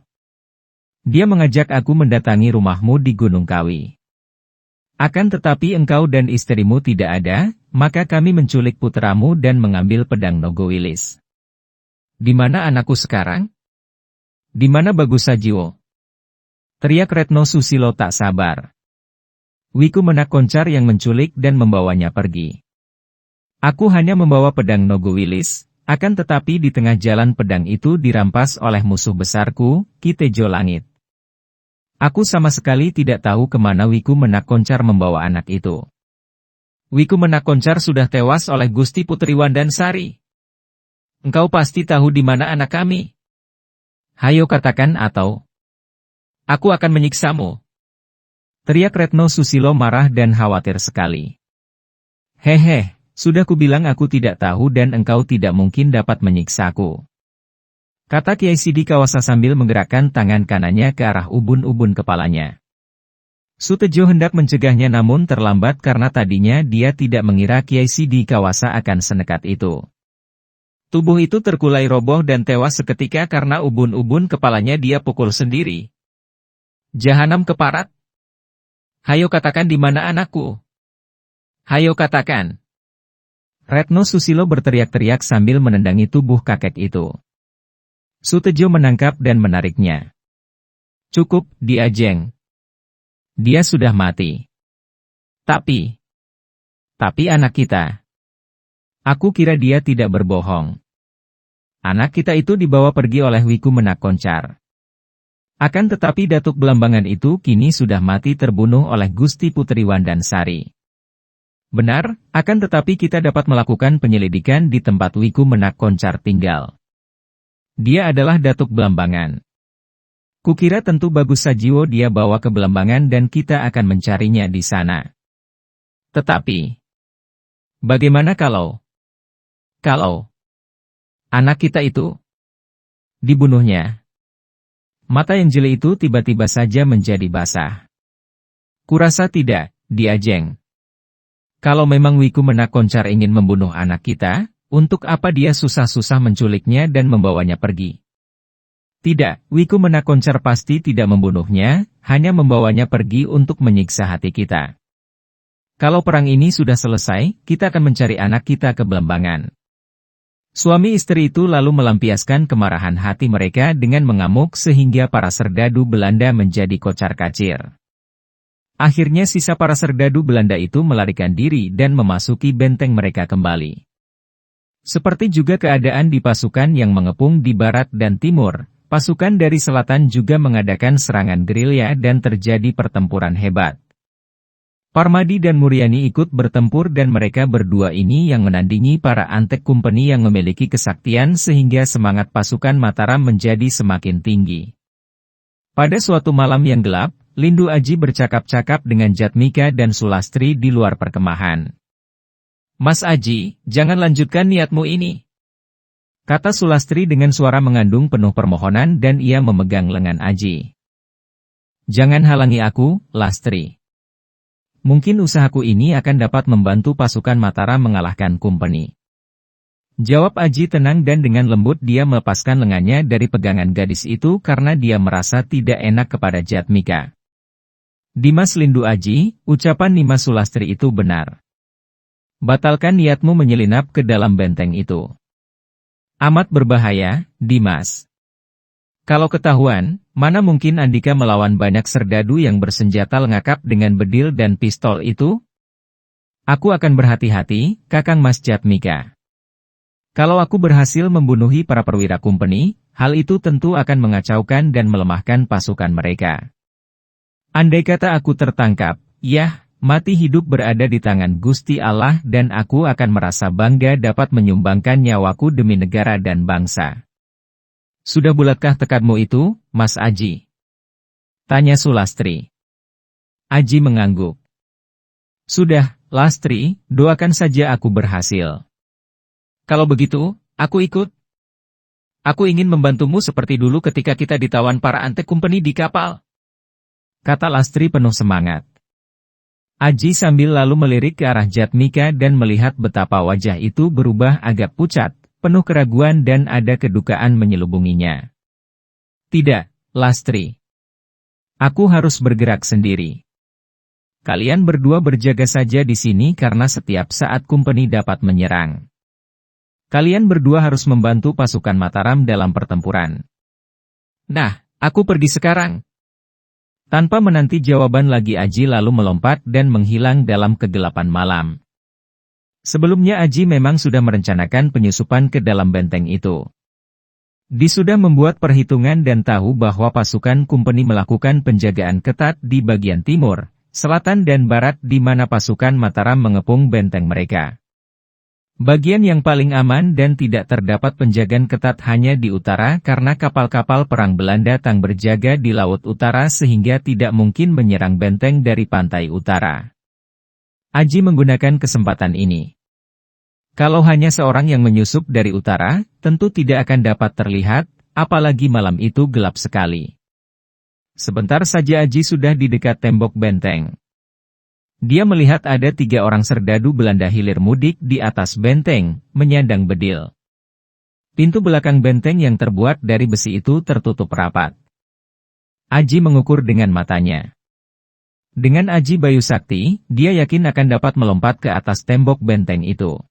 Dia mengajak aku mendatangi rumahmu di Gunung Kawi. Akan tetapi engkau dan istrimu tidak ada, maka kami menculik putramu dan mengambil pedang Nogowilis. Di mana anakku sekarang? Di mana Bagus Sajiwo? Teriak Retno Susilo tak sabar. Wiku Menak Koncar yang menculik dan membawanya pergi. Aku hanya membawa pedang Nogowilis, akan tetapi di tengah jalan pedang itu dirampas oleh musuh besarku, Ki Tejo Langit. Aku sama sekali tidak tahu kemana Wiku Menak Koncar membawa anak itu. Wiku Menak Koncar sudah tewas oleh Gusti Putri Wandansari. Engkau pasti tahu di mana anak kami. Hayo katakan atau aku akan menyiksamu. Teriak Retno Susilo marah dan khawatir sekali. Hehe, sudah kubilang aku tidak tahu dan engkau tidak mungkin dapat menyiksaku. Kata Kiai Sidi Kawasa sambil menggerakkan tangan kanannya ke arah ubun-ubun kepalanya. Sutejo hendak mencegahnya namun terlambat karena tadinya dia tidak mengira Kiai Sidi Kawasa akan senekat itu. Tubuh itu terkulai roboh dan tewas seketika karena ubun-ubun kepalanya dia pukul sendiri. Jahanam keparat. Hayo katakan di mana anakku. Hayo katakan. Retno Susilo berteriak-teriak sambil menendangi tubuh kakek itu. Sutejo menangkap dan menariknya. Cukup, Diajeng. Dia sudah mati. Tapi anak kita. Aku kira dia tidak berbohong. Anak kita itu dibawa pergi oleh Wiku Menak Koncar. Akan tetapi Datuk Belambangan itu kini sudah mati terbunuh oleh Gusti Putri Wandansari. Benar, akan tetapi kita dapat melakukan penyelidikan di tempat Wiku Menak Koncar tinggal. Dia adalah Datuk Belambangan. Kukira tentu Bagus Sajiwo dia bawa ke Belambangan dan kita akan mencarinya di sana. Tetapi, bagaimana kalau anak kita itu dibunuhnya? Mata yang jeli itu tiba-tiba saja menjadi basah. Kurasa tidak, Diajeng. Kalau memang Wiku Menak Koncar ingin membunuh anak kita, untuk apa dia susah-susah menculiknya dan membawanya pergi? Tidak, Wiku Menak Koncar pasti tidak membunuhnya, hanya membawanya pergi untuk menyiksa hati kita. Kalau perang ini sudah selesai, kita akan mencari anak kita ke Belambangan. Suami istri itu lalu melampiaskan kemarahan hati mereka dengan mengamuk sehingga para serdadu Belanda menjadi kocar-kacir. Akhirnya sisa para serdadu Belanda itu melarikan diri dan memasuki benteng mereka kembali. Seperti juga keadaan di pasukan yang mengepung di barat dan timur, pasukan dari selatan juga mengadakan serangan gerilya dan terjadi pertempuran hebat. Parmadi dan Muryani ikut bertempur dan mereka berdua ini yang menandingi para Antek Company yang memiliki kesaktian sehingga semangat pasukan Mataram menjadi semakin tinggi. Pada suatu malam yang gelap, Lindu Aji bercakap-cakap dengan Jatmika dan Sulastri di luar perkemahan. Mas Aji, jangan lanjutkan niatmu ini. Kata Sulastri dengan suara mengandung penuh permohonan dan ia memegang lengan Aji. Jangan halangi aku, Lastri. Mungkin usahaku ini akan dapat membantu pasukan Mataram mengalahkan Company. Jawab Aji tenang dan dengan lembut dia melepaskan lengannya dari pegangan gadis itu karena dia merasa tidak enak kepada Jatmika. Dimas Lindu Aji, ucapan Nimas Sulastri itu benar. Batalkan niatmu menyelinap ke dalam benteng itu. Amat berbahaya, Dimas. Kalau ketahuan, mana mungkin Andika melawan banyak serdadu yang bersenjata lengkap dengan bedil dan pistol itu? Aku akan berhati-hati, Kakang Mas Jatmika. Kalau aku berhasil membunuhi para perwira Company, hal itu tentu akan mengacaukan dan melemahkan pasukan mereka. Andai kata aku tertangkap, yah, mati hidup berada di tangan Gusti Allah dan aku akan merasa bangga dapat menyumbangkan nyawaku demi negara dan bangsa. Sudah bulatkah tekadmu itu, Mas Aji? Tanya Sulastri. Aji mengangguk. Sudah, Lastri, doakan saja aku berhasil. Kalau begitu, aku ikut. Aku ingin membantumu seperti dulu ketika kita ditawan para Antek Company di kapal. Kata Lastri penuh semangat. Aji sambil lalu melirik ke arah Jatmika dan melihat betapa wajah itu berubah agak pucat, penuh keraguan dan ada kedukaan menyelubunginya. Tidak, Lastri. Aku harus bergerak sendiri. Kalian berdua berjaga saja di sini karena setiap saat Company dapat menyerang. Kalian berdua harus membantu pasukan Mataram dalam pertempuran. Nah, aku pergi sekarang. Tanpa menanti jawaban lagi Aji lalu melompat dan menghilang dalam kegelapan malam. Sebelumnya Aji memang sudah merencanakan penyusupan ke dalam benteng itu. Dia sudah membuat perhitungan dan tahu bahwa pasukan Company melakukan penjagaan ketat di bagian timur, selatan dan barat di mana pasukan Mataram mengepung benteng mereka. Bagian yang paling aman dan tidak terdapat penjagaan ketat hanya di utara karena kapal-kapal perang Belanda tang berjaga di laut utara sehingga tidak mungkin menyerang benteng dari pantai utara. Aji menggunakan kesempatan ini. Kalau hanya seorang yang menyusup dari utara, tentu tidak akan dapat terlihat, apalagi malam itu gelap sekali. Sebentar saja Aji sudah di dekat tembok benteng. Dia melihat ada 3 orang serdadu Belanda hilir mudik di atas benteng, menyandang bedil. Pintu belakang benteng yang terbuat dari besi itu tertutup rapat. Aji mengukur dengan matanya. Dengan Aji Bayu Sakti, dia yakin akan dapat melompat ke atas tembok benteng itu.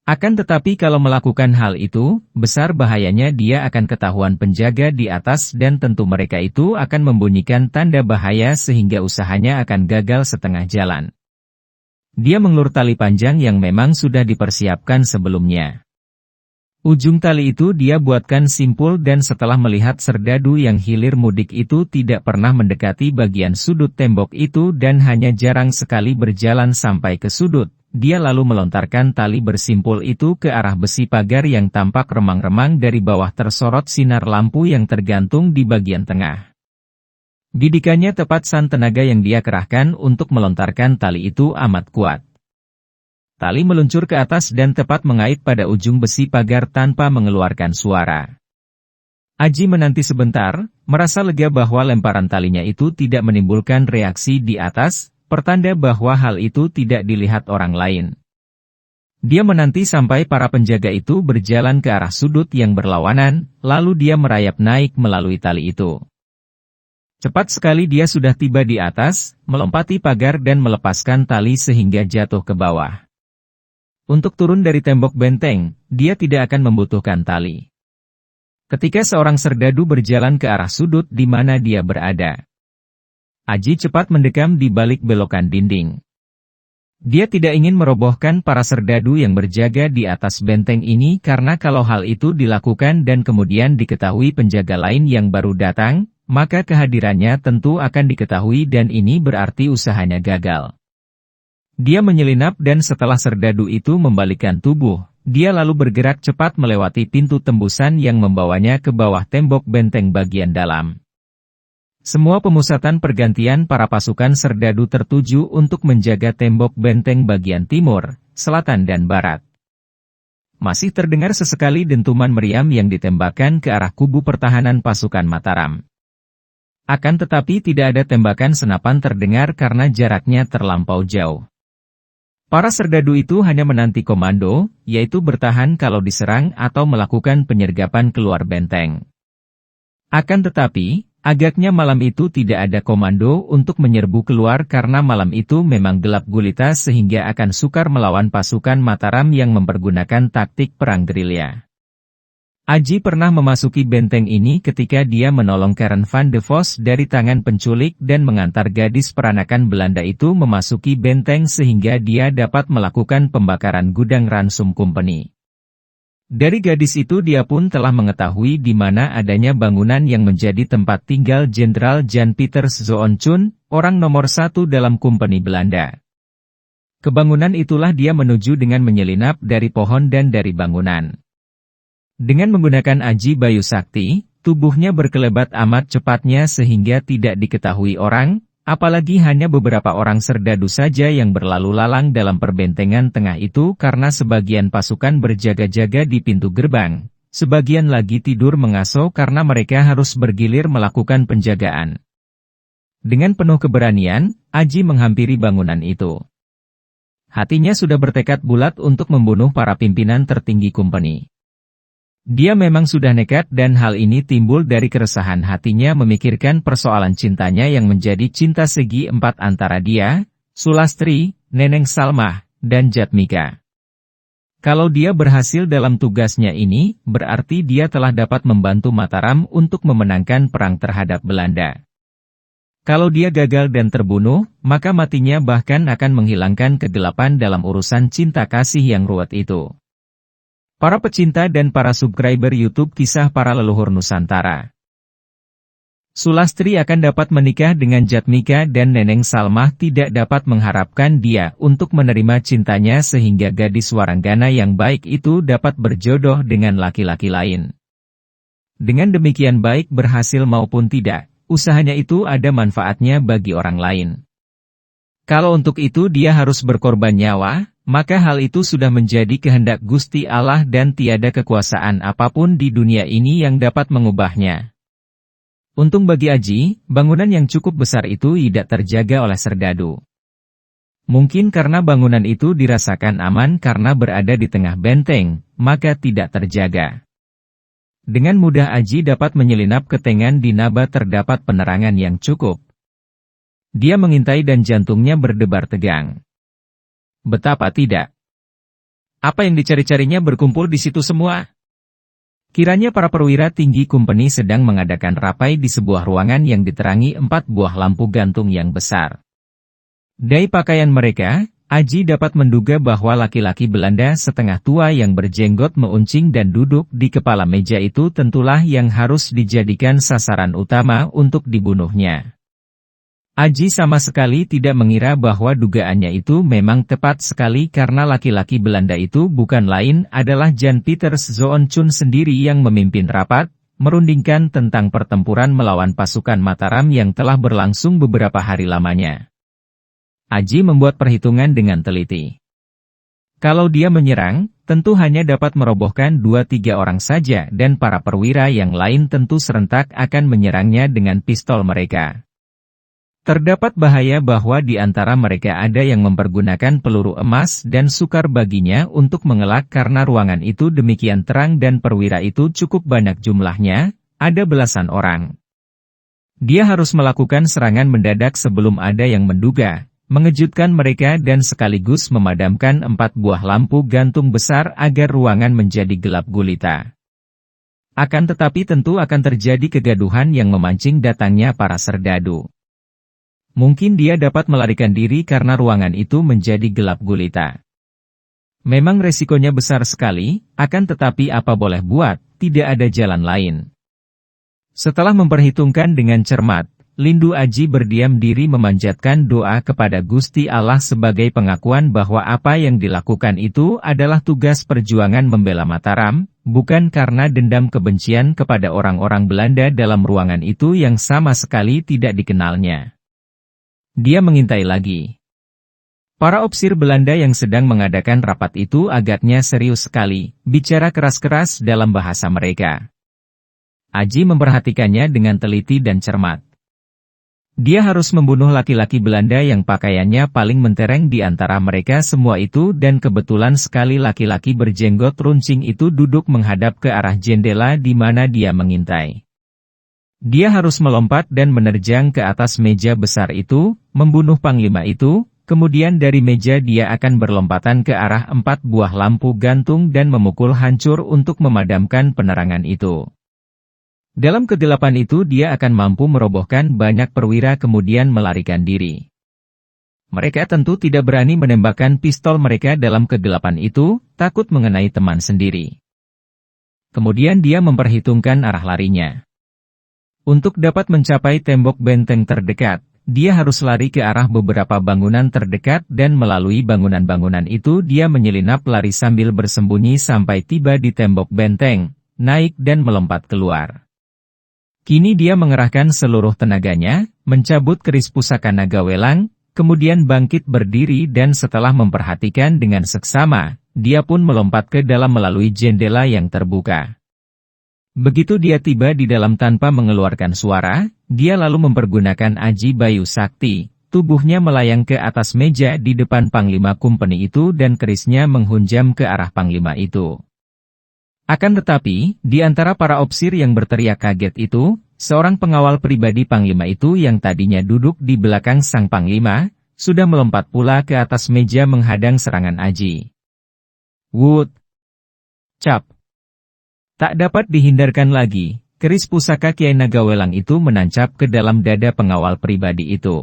Akan tetapi kalau melakukan hal itu, besar bahayanya dia akan ketahuan penjaga di atas dan tentu mereka itu akan membunyikan tanda bahaya sehingga usahanya akan gagal setengah jalan. Dia mengelur tali panjang yang memang sudah dipersiapkan sebelumnya. Ujung tali itu dia buatkan simpul dan setelah melihat serdadu yang hilir mudik itu tidak pernah mendekati bagian sudut tembok itu dan hanya jarang sekali berjalan sampai ke sudut, dia lalu melontarkan tali bersimpul itu ke arah besi pagar yang tampak remang-remang dari bawah tersorot sinar lampu yang tergantung di bagian tengah. Didikannya tepat san tenaga yang dia kerahkan untuk melontarkan tali itu amat kuat. Tali meluncur ke atas dan tepat mengait pada ujung besi pagar tanpa mengeluarkan suara. Aji menanti sebentar, merasa lega bahwa lemparan talinya itu tidak menimbulkan reaksi di atas, pertanda bahwa hal itu tidak dilihat orang lain. Dia menanti sampai para penjaga itu berjalan ke arah sudut yang berlawanan, lalu dia merayap naik melalui tali itu. Cepat sekali dia sudah tiba di atas, melompati pagar dan melepaskan tali sehingga jatuh ke bawah. Untuk turun dari tembok benteng, dia tidak akan membutuhkan tali. Ketika seorang serdadu berjalan ke arah sudut di mana dia berada, Aji cepat mendekam di balik belokan dinding. Dia tidak ingin merobohkan para serdadu yang berjaga di atas benteng ini karena kalau hal itu dilakukan dan kemudian diketahui penjaga lain yang baru datang, maka kehadirannya tentu akan diketahui dan ini berarti usahanya gagal. Dia menyelinap dan setelah serdadu itu membalikkan tubuh, dia lalu bergerak cepat melewati pintu tembusan yang membawanya ke bawah tembok benteng bagian dalam. Semua pemusatan pergantian para pasukan serdadu tertuju untuk menjaga tembok benteng bagian timur, selatan dan barat. Masih terdengar sesekali dentuman meriam yang ditembakkan ke arah kubu pertahanan pasukan Mataram. Akan tetapi tidak ada tembakan senapan terdengar karena jaraknya terlampau jauh. Para serdadu itu hanya menanti komando, yaitu bertahan kalau diserang atau melakukan penyergapan keluar benteng. Akan tetapi, agaknya malam itu tidak ada komando untuk menyerbu keluar karena malam itu memang gelap gulita sehingga akan sukar melawan pasukan Mataram yang mempergunakan taktik perang gerilya. Aji pernah memasuki benteng ini ketika dia menolong Karen van de Vos dari tangan penculik dan mengantar gadis peranakan Belanda itu memasuki benteng sehingga dia dapat melakukan pembakaran gudang Ransum Company. Dari gadis itu dia pun telah mengetahui di mana adanya bangunan yang menjadi tempat tinggal Jenderal Jan Pieters Zoon Chun, orang nomor 1 dalam Kompeni Belanda. Ke bangunan itulah dia menuju dengan menyelinap dari pohon dan dari bangunan. Dengan menggunakan Aji Bayu Sakti, tubuhnya berkelebat amat cepatnya sehingga tidak diketahui orang, apalagi hanya beberapa orang serdadu saja yang berlalu lalang dalam perbentengan tengah itu karena sebagian pasukan berjaga-jaga di pintu gerbang, sebagian lagi tidur mengaso karena mereka harus bergilir melakukan penjagaan. Dengan penuh keberanian, Aji menghampiri bangunan itu. Hatinya sudah bertekad bulat untuk membunuh para pimpinan tertinggi kompeni. Dia memang sudah nekat dan hal ini timbul dari keresahan hatinya memikirkan persoalan cintanya yang menjadi cinta segi empat antara dia, Sulastri, Neneng Salmah, dan Jatmika. Kalau dia berhasil dalam tugasnya ini, berarti dia telah dapat membantu Mataram untuk memenangkan perang terhadap Belanda. Kalau dia gagal dan terbunuh, maka matinya bahkan akan menghilangkan kegelapan dalam urusan cinta kasih yang ruwet itu. Para pecinta dan para subscriber YouTube Kisah Para Leluhur Nusantara. Sulastri akan dapat menikah dengan Jatmika dan Neneng Salmah tidak dapat mengharapkan dia untuk menerima cintanya sehingga gadis waranggana yang baik itu dapat berjodoh dengan laki-laki lain. Dengan demikian baik berhasil maupun tidak, usahanya itu ada manfaatnya bagi orang lain. Kalau untuk itu dia harus berkorban nyawa, maka hal itu sudah menjadi kehendak Gusti Allah dan tiada kekuasaan apapun di dunia ini yang dapat mengubahnya. Untung bagi Aji, bangunan yang cukup besar itu tidak terjaga oleh serdadu. Mungkin karena bangunan itu dirasakan aman karena berada di tengah benteng, maka tidak terjaga. Dengan mudah Aji dapat menyelinap ke Tengan di Naba terdapat penerangan yang cukup. Dia mengintai dan jantungnya berdebar tegang. Betapa tidak. Apa yang dicari-carinya berkumpul di situ semua? Kiranya para perwira tinggi company sedang mengadakan rapai di sebuah ruangan yang diterangi 4 buah lampu gantung yang besar. Dari pakaian mereka, Aji dapat menduga bahwa laki-laki Belanda setengah tua yang berjenggot meuncing dan duduk di kepala meja itu tentulah yang harus dijadikan sasaran utama untuk dibunuhnya. Aji sama sekali tidak mengira bahwa dugaannya itu memang tepat sekali karena laki-laki Belanda itu bukan lain adalah Jan Pieters Zoon Chun sendiri yang memimpin rapat, merundingkan tentang pertempuran melawan pasukan Mataram yang telah berlangsung beberapa hari lamanya. Aji membuat perhitungan dengan teliti. Kalau dia menyerang, tentu hanya dapat merobohkan 2-3 orang saja dan para perwira yang lain tentu serentak akan menyerangnya dengan pistol mereka. Terdapat bahaya bahwa di antara mereka ada yang mempergunakan peluru emas dan sukar baginya untuk mengelak karena ruangan itu demikian terang dan perwira itu cukup banyak jumlahnya, ada belasan orang. Dia harus melakukan serangan mendadak sebelum ada yang menduga. Mengejutkan mereka dan sekaligus memadamkan 4 buah lampu gantung besar agar ruangan menjadi gelap gulita. Akan tetapi tentu akan terjadi kegaduhan yang memancing datangnya para serdadu. Mungkin dia dapat melarikan diri karena ruangan itu menjadi gelap gulita. Memang resikonya besar sekali, akan tetapi apa boleh buat, tidak ada jalan lain. Setelah memperhitungkan dengan cermat, Lindu Aji berdiam diri memanjatkan doa kepada Gusti Allah sebagai pengakuan bahwa apa yang dilakukan itu adalah tugas perjuangan membela Mataram, bukan karena dendam kebencian kepada orang-orang Belanda dalam ruangan itu yang sama sekali tidak dikenalnya. Dia mengintai lagi. Para opsir Belanda yang sedang mengadakan rapat itu agaknya serius sekali, bicara keras-keras dalam bahasa mereka. Aji memperhatikannya dengan teliti dan cermat. Dia harus membunuh laki-laki Belanda yang pakaiannya paling mentereng di antara mereka semua itu dan kebetulan sekali laki-laki berjenggot runcing itu duduk menghadap ke arah jendela di mana dia mengintai. Dia harus melompat dan menerjang ke atas meja besar itu, membunuh panglima itu, kemudian dari meja dia akan berlompatan ke arah 4 buah lampu gantung dan memukul hancur untuk memadamkan penerangan itu. Dalam kegelapan itu dia akan mampu merobohkan banyak perwira kemudian melarikan diri. Mereka tentu tidak berani menembakkan pistol mereka dalam kegelapan itu, takut mengenai teman sendiri. Kemudian dia memperhitungkan arah larinya. Untuk dapat mencapai tembok benteng terdekat, dia harus lari ke arah beberapa bangunan terdekat dan melalui bangunan-bangunan itu dia menyelinap lari sambil bersembunyi sampai tiba di tembok benteng, naik dan melompat keluar. Kini dia mengerahkan seluruh tenaganya, mencabut keris pusaka naga welang, kemudian bangkit berdiri dan setelah memperhatikan dengan seksama, dia pun melompat ke dalam melalui jendela yang terbuka. Begitu dia tiba di dalam tanpa mengeluarkan suara, dia lalu mempergunakan Aji Bayu Sakti, tubuhnya melayang ke atas meja di depan Panglima Company itu dan kerisnya menghunjam ke arah Panglima itu. Akan tetapi, di antara para opsir yang berteriak kaget itu, seorang pengawal pribadi Panglima itu yang tadinya duduk di belakang sang Panglima, sudah melompat pula ke atas meja menghadang serangan Aji. Wood! Cap! Tak dapat dihindarkan lagi, keris pusaka Kiai Nagawelang itu menancap ke dalam dada pengawal pribadi itu.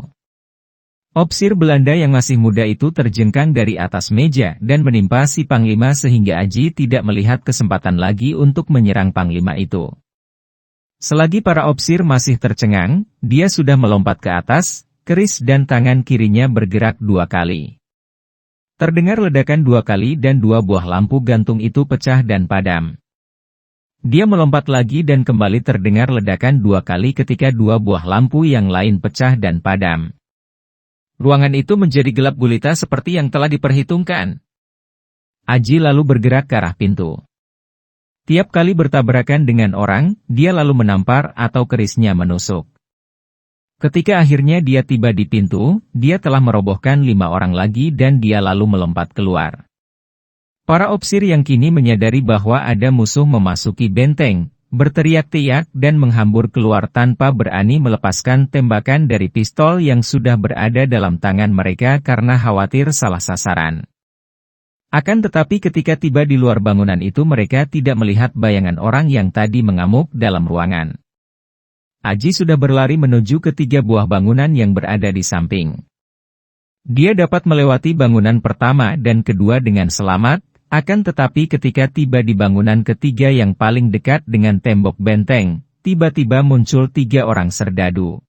Opsir Belanda yang masih muda itu terjengkang dari atas meja dan menimpa si Panglima sehingga Aji tidak melihat kesempatan lagi untuk menyerang Panglima itu. Selagi para opsir masih tercengang, dia sudah melompat ke atas, keris dan tangan kirinya bergerak 2 kali. Terdengar ledakan 2 kali dan 2 buah lampu gantung itu pecah dan padam. Dia melompat lagi dan kembali terdengar ledakan 2 kali ketika 2 buah lampu yang lain pecah dan padam. Ruangan itu menjadi gelap gulita seperti yang telah diperhitungkan. Aji lalu bergerak ke arah pintu. Tiap kali bertabrakan dengan orang, dia lalu menampar atau kerisnya menusuk. Ketika akhirnya dia tiba di pintu, dia telah merobohkan 5 orang lagi dan dia lalu melompat keluar. Para opsir yang kini menyadari bahwa ada musuh memasuki benteng, berteriak-teriak dan menghambur keluar tanpa berani melepaskan tembakan dari pistol yang sudah berada dalam tangan mereka karena khawatir salah sasaran. Akan tetapi ketika tiba di luar bangunan itu mereka tidak melihat bayangan orang yang tadi mengamuk dalam ruangan. Aji sudah berlari menuju ke 3 buah bangunan yang berada di samping. Dia dapat melewati bangunan pertama dan kedua dengan selamat. Akan tetapi ketika tiba di bangunan ketiga yang paling dekat dengan tembok benteng, tiba-tiba muncul 3 orang serdadu.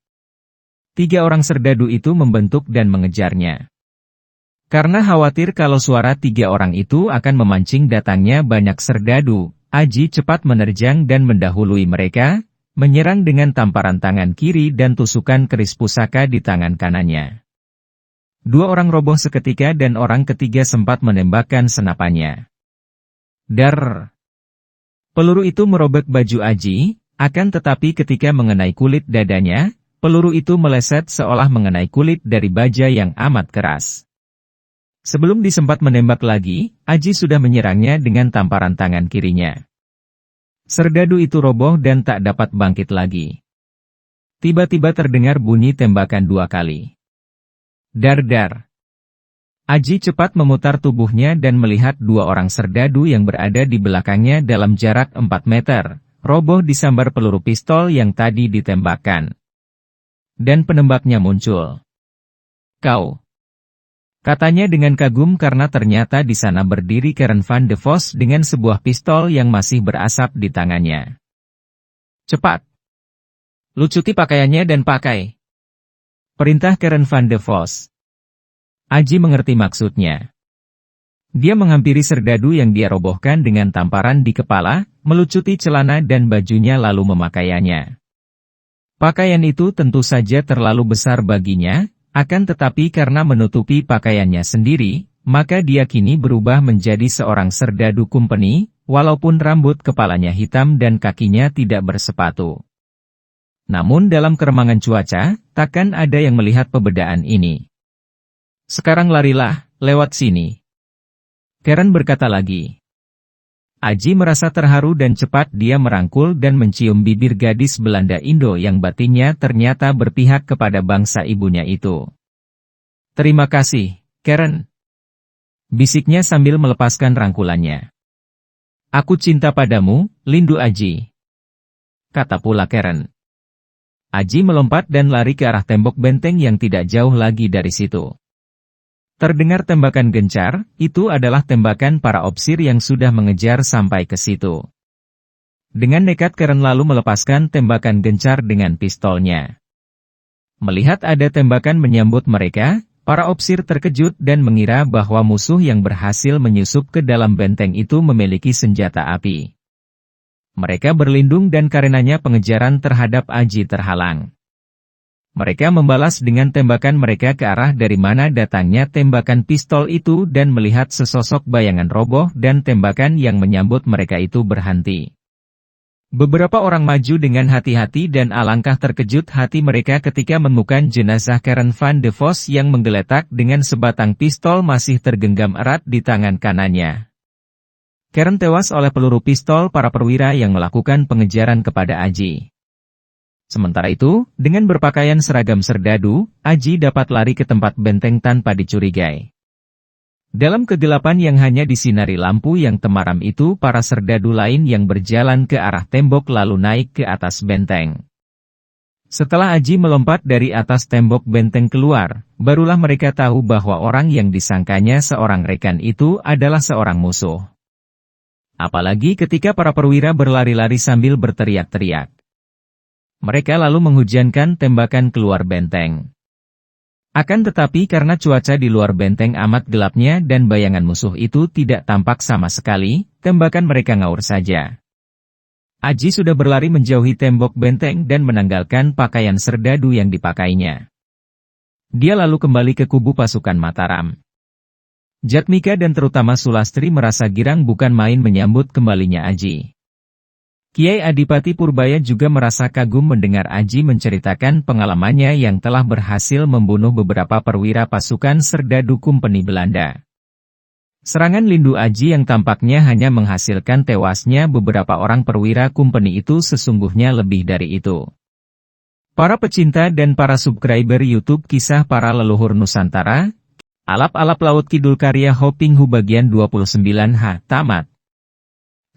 3 orang serdadu itu membentuk dan mengejarnya. Karena khawatir kalau suara 3 orang itu akan memancing datangnya banyak serdadu, Aji cepat menerjang dan mendahului mereka, menyerang dengan tamparan tangan kiri dan tusukan keris pusaka di tangan kanannya. 2 orang roboh seketika dan orang ketiga sempat menembakkan senapannya. Dar! Peluru itu merobek baju Aji, akan tetapi ketika mengenai kulit dadanya, peluru itu meleset seolah mengenai kulit dari baja yang amat keras. Sebelum disempat menembak lagi, Aji sudah menyerangnya dengan tamparan tangan kirinya. Serdadu itu roboh dan tak dapat bangkit lagi. Tiba-tiba terdengar bunyi tembakan 2 kali. Dar-dar. Aji cepat memutar tubuhnya dan melihat 2 orang serdadu yang berada di belakangnya dalam jarak 4 meter, roboh disambar peluru pistol yang tadi ditembakkan. Dan penembaknya muncul. Kau. Katanya dengan kagum karena ternyata di sana berdiri Karen Van de Vos dengan sebuah pistol yang masih berasap di tangannya. Cepat. Lucuti pakaiannya dan pakai. Perintah Karen Van de Vos. Aji mengerti maksudnya. Dia menghampiri serdadu yang dia robohkan dengan tamparan di kepala, melucuti celana dan bajunya lalu memakaiannya. Pakaian itu tentu saja terlalu besar baginya, akan tetapi karena menutupi pakaiannya sendiri, maka dia kini berubah menjadi seorang serdadu kumpeni, walaupun rambut kepalanya hitam dan kakinya tidak bersepatu. Namun dalam keremangan cuaca, takkan ada yang melihat perbedaan ini. Sekarang larilah, lewat sini. Karen berkata lagi. Aji merasa terharu dan cepat dia merangkul dan mencium bibir gadis Belanda Indo yang batinnya ternyata berpihak kepada bangsa ibunya itu. Terima kasih, Karen. Bisiknya sambil melepaskan rangkulannya. Aku cinta padamu, Lindu Aji. Kata pula Karen. Aji melompat dan lari ke arah tembok benteng yang tidak jauh lagi dari situ. Terdengar tembakan gencar, itu adalah tembakan para opsir yang sudah mengejar sampai ke situ. Dengan nekat Karen lalu melepaskan tembakan gencar dengan pistolnya. Melihat ada tembakan menyambut mereka, para opsir terkejut dan mengira bahwa musuh yang berhasil menyusup ke dalam benteng itu memiliki senjata api. Mereka berlindung dan karenanya pengejaran terhadap Aji terhalang. Mereka membalas dengan tembakan mereka ke arah dari mana datangnya tembakan pistol itu dan melihat sesosok bayangan roboh dan tembakan yang menyambut mereka itu berhenti. Beberapa orang maju dengan hati-hati dan alangkah terkejut hati mereka ketika menemukan jenazah Karen Van de Vos yang menggeletak dengan sebatang pistol masih tergenggam erat di tangan kanannya. Karen tewas oleh peluru pistol para perwira yang melakukan pengejaran kepada Aji. Sementara itu, dengan berpakaian seragam serdadu, Aji dapat lari ke tempat benteng tanpa dicurigai. Dalam kegelapan yang hanya disinari lampu yang temaram itu para serdadu lain yang berjalan ke arah tembok lalu naik ke atas benteng. Setelah Aji melompat dari atas tembok benteng keluar, barulah mereka tahu bahwa orang yang disangkanya seorang rekan itu adalah seorang musuh. Apalagi ketika para perwira berlari-lari sambil berteriak-teriak. Mereka lalu menghujankan tembakan keluar benteng. Akan tetapi karena cuaca di luar benteng amat gelapnya dan bayangan musuh itu tidak tampak sama sekali, tembakan mereka ngaur saja. Aji sudah berlari menjauhi tembok benteng dan menanggalkan pakaian serdadu yang dipakainya. Dia lalu kembali ke kubu pasukan Mataram. Jatmika dan terutama Sulastri merasa girang bukan main menyambut kembalinya Aji. Kiai Adipati Purbaya juga merasa kagum mendengar Aji menceritakan pengalamannya yang telah berhasil membunuh beberapa perwira pasukan serdadu Kumpeni Belanda. Serangan Lindu Aji yang tampaknya hanya menghasilkan tewasnya beberapa orang perwira company itu sesungguhnya lebih dari itu. Para pecinta dan para subscriber YouTube Kisah Para Leluhur Nusantara, Alap-Alap Laut Kidul karya Hoping Hu bagian 29H tamat.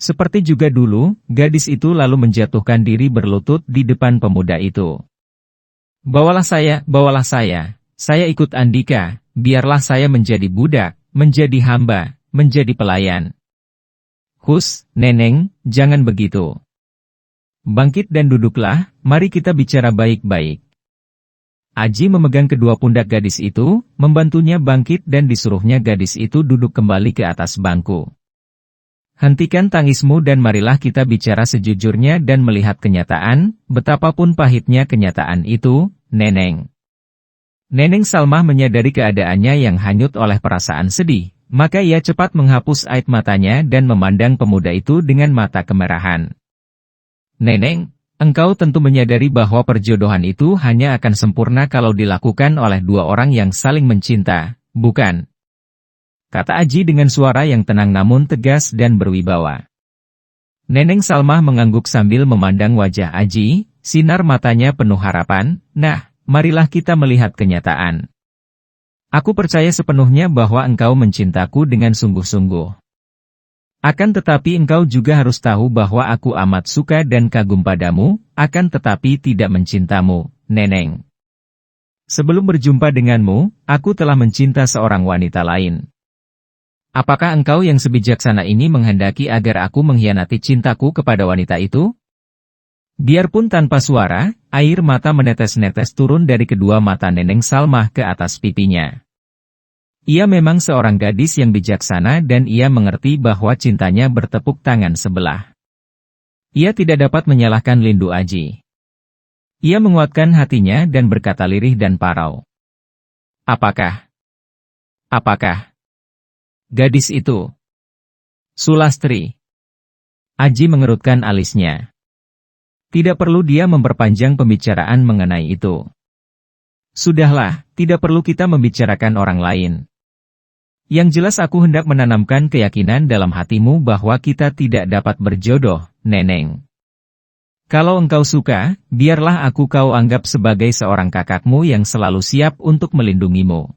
Seperti juga dulu, gadis itu lalu menjatuhkan diri berlutut di depan pemuda itu. Bawalah saya ikut Andika, biarlah saya menjadi budak, menjadi hamba, menjadi pelayan. Hus, Neneng, jangan begitu. Bangkit dan duduklah, mari kita bicara baik-baik. Aji memegang kedua pundak gadis itu, membantunya bangkit dan disuruhnya gadis itu duduk kembali ke atas bangku. Hentikan tangismu dan marilah kita bicara sejujurnya dan melihat kenyataan, betapapun pahitnya kenyataan itu, Neneng. Neneng Salmah menyadari keadaannya yang hanyut oleh perasaan sedih, maka ia cepat menghapus air matanya dan memandang pemuda itu dengan mata kemerahan. Neneng, engkau tentu menyadari bahwa perjodohan itu hanya akan sempurna kalau dilakukan oleh dua orang yang saling mencinta, bukan? Kata Aji dengan suara yang tenang namun tegas dan berwibawa. Neneng Salmah mengangguk sambil memandang wajah Aji, sinar matanya penuh harapan, nah, marilah kita melihat kenyataan. Aku percaya sepenuhnya bahwa engkau mencintaku dengan sungguh-sungguh. Akan tetapi engkau juga harus tahu bahwa aku amat suka dan kagum padamu, akan tetapi tidak mencintamu, Neneng. Sebelum berjumpa denganmu, aku telah mencinta seorang wanita lain. Apakah engkau yang sebijaksana ini menghendaki agar aku mengkhianati cintaku kepada wanita itu? Biarpun tanpa suara, air mata menetes-netes turun dari kedua mata Neneng Salmah ke atas pipinya. Ia memang seorang gadis yang bijaksana dan ia mengerti bahwa cintanya bertepuk tangan sebelah. Ia tidak dapat menyalahkan Lindu Aji. Ia menguatkan hatinya dan berkata lirih dan parau. Apakah gadis itu Sulastri? Aji mengerutkan alisnya. Tidak perlu dia memperpanjang pembicaraan mengenai itu. Sudahlah, tidak perlu kita membicarakan orang lain. Yang jelas aku hendak menanamkan keyakinan dalam hatimu bahwa kita tidak dapat berjodoh, Neneng. Kalau engkau suka, biarlah aku kau anggap sebagai seorang kakakmu yang selalu siap untuk melindungimu.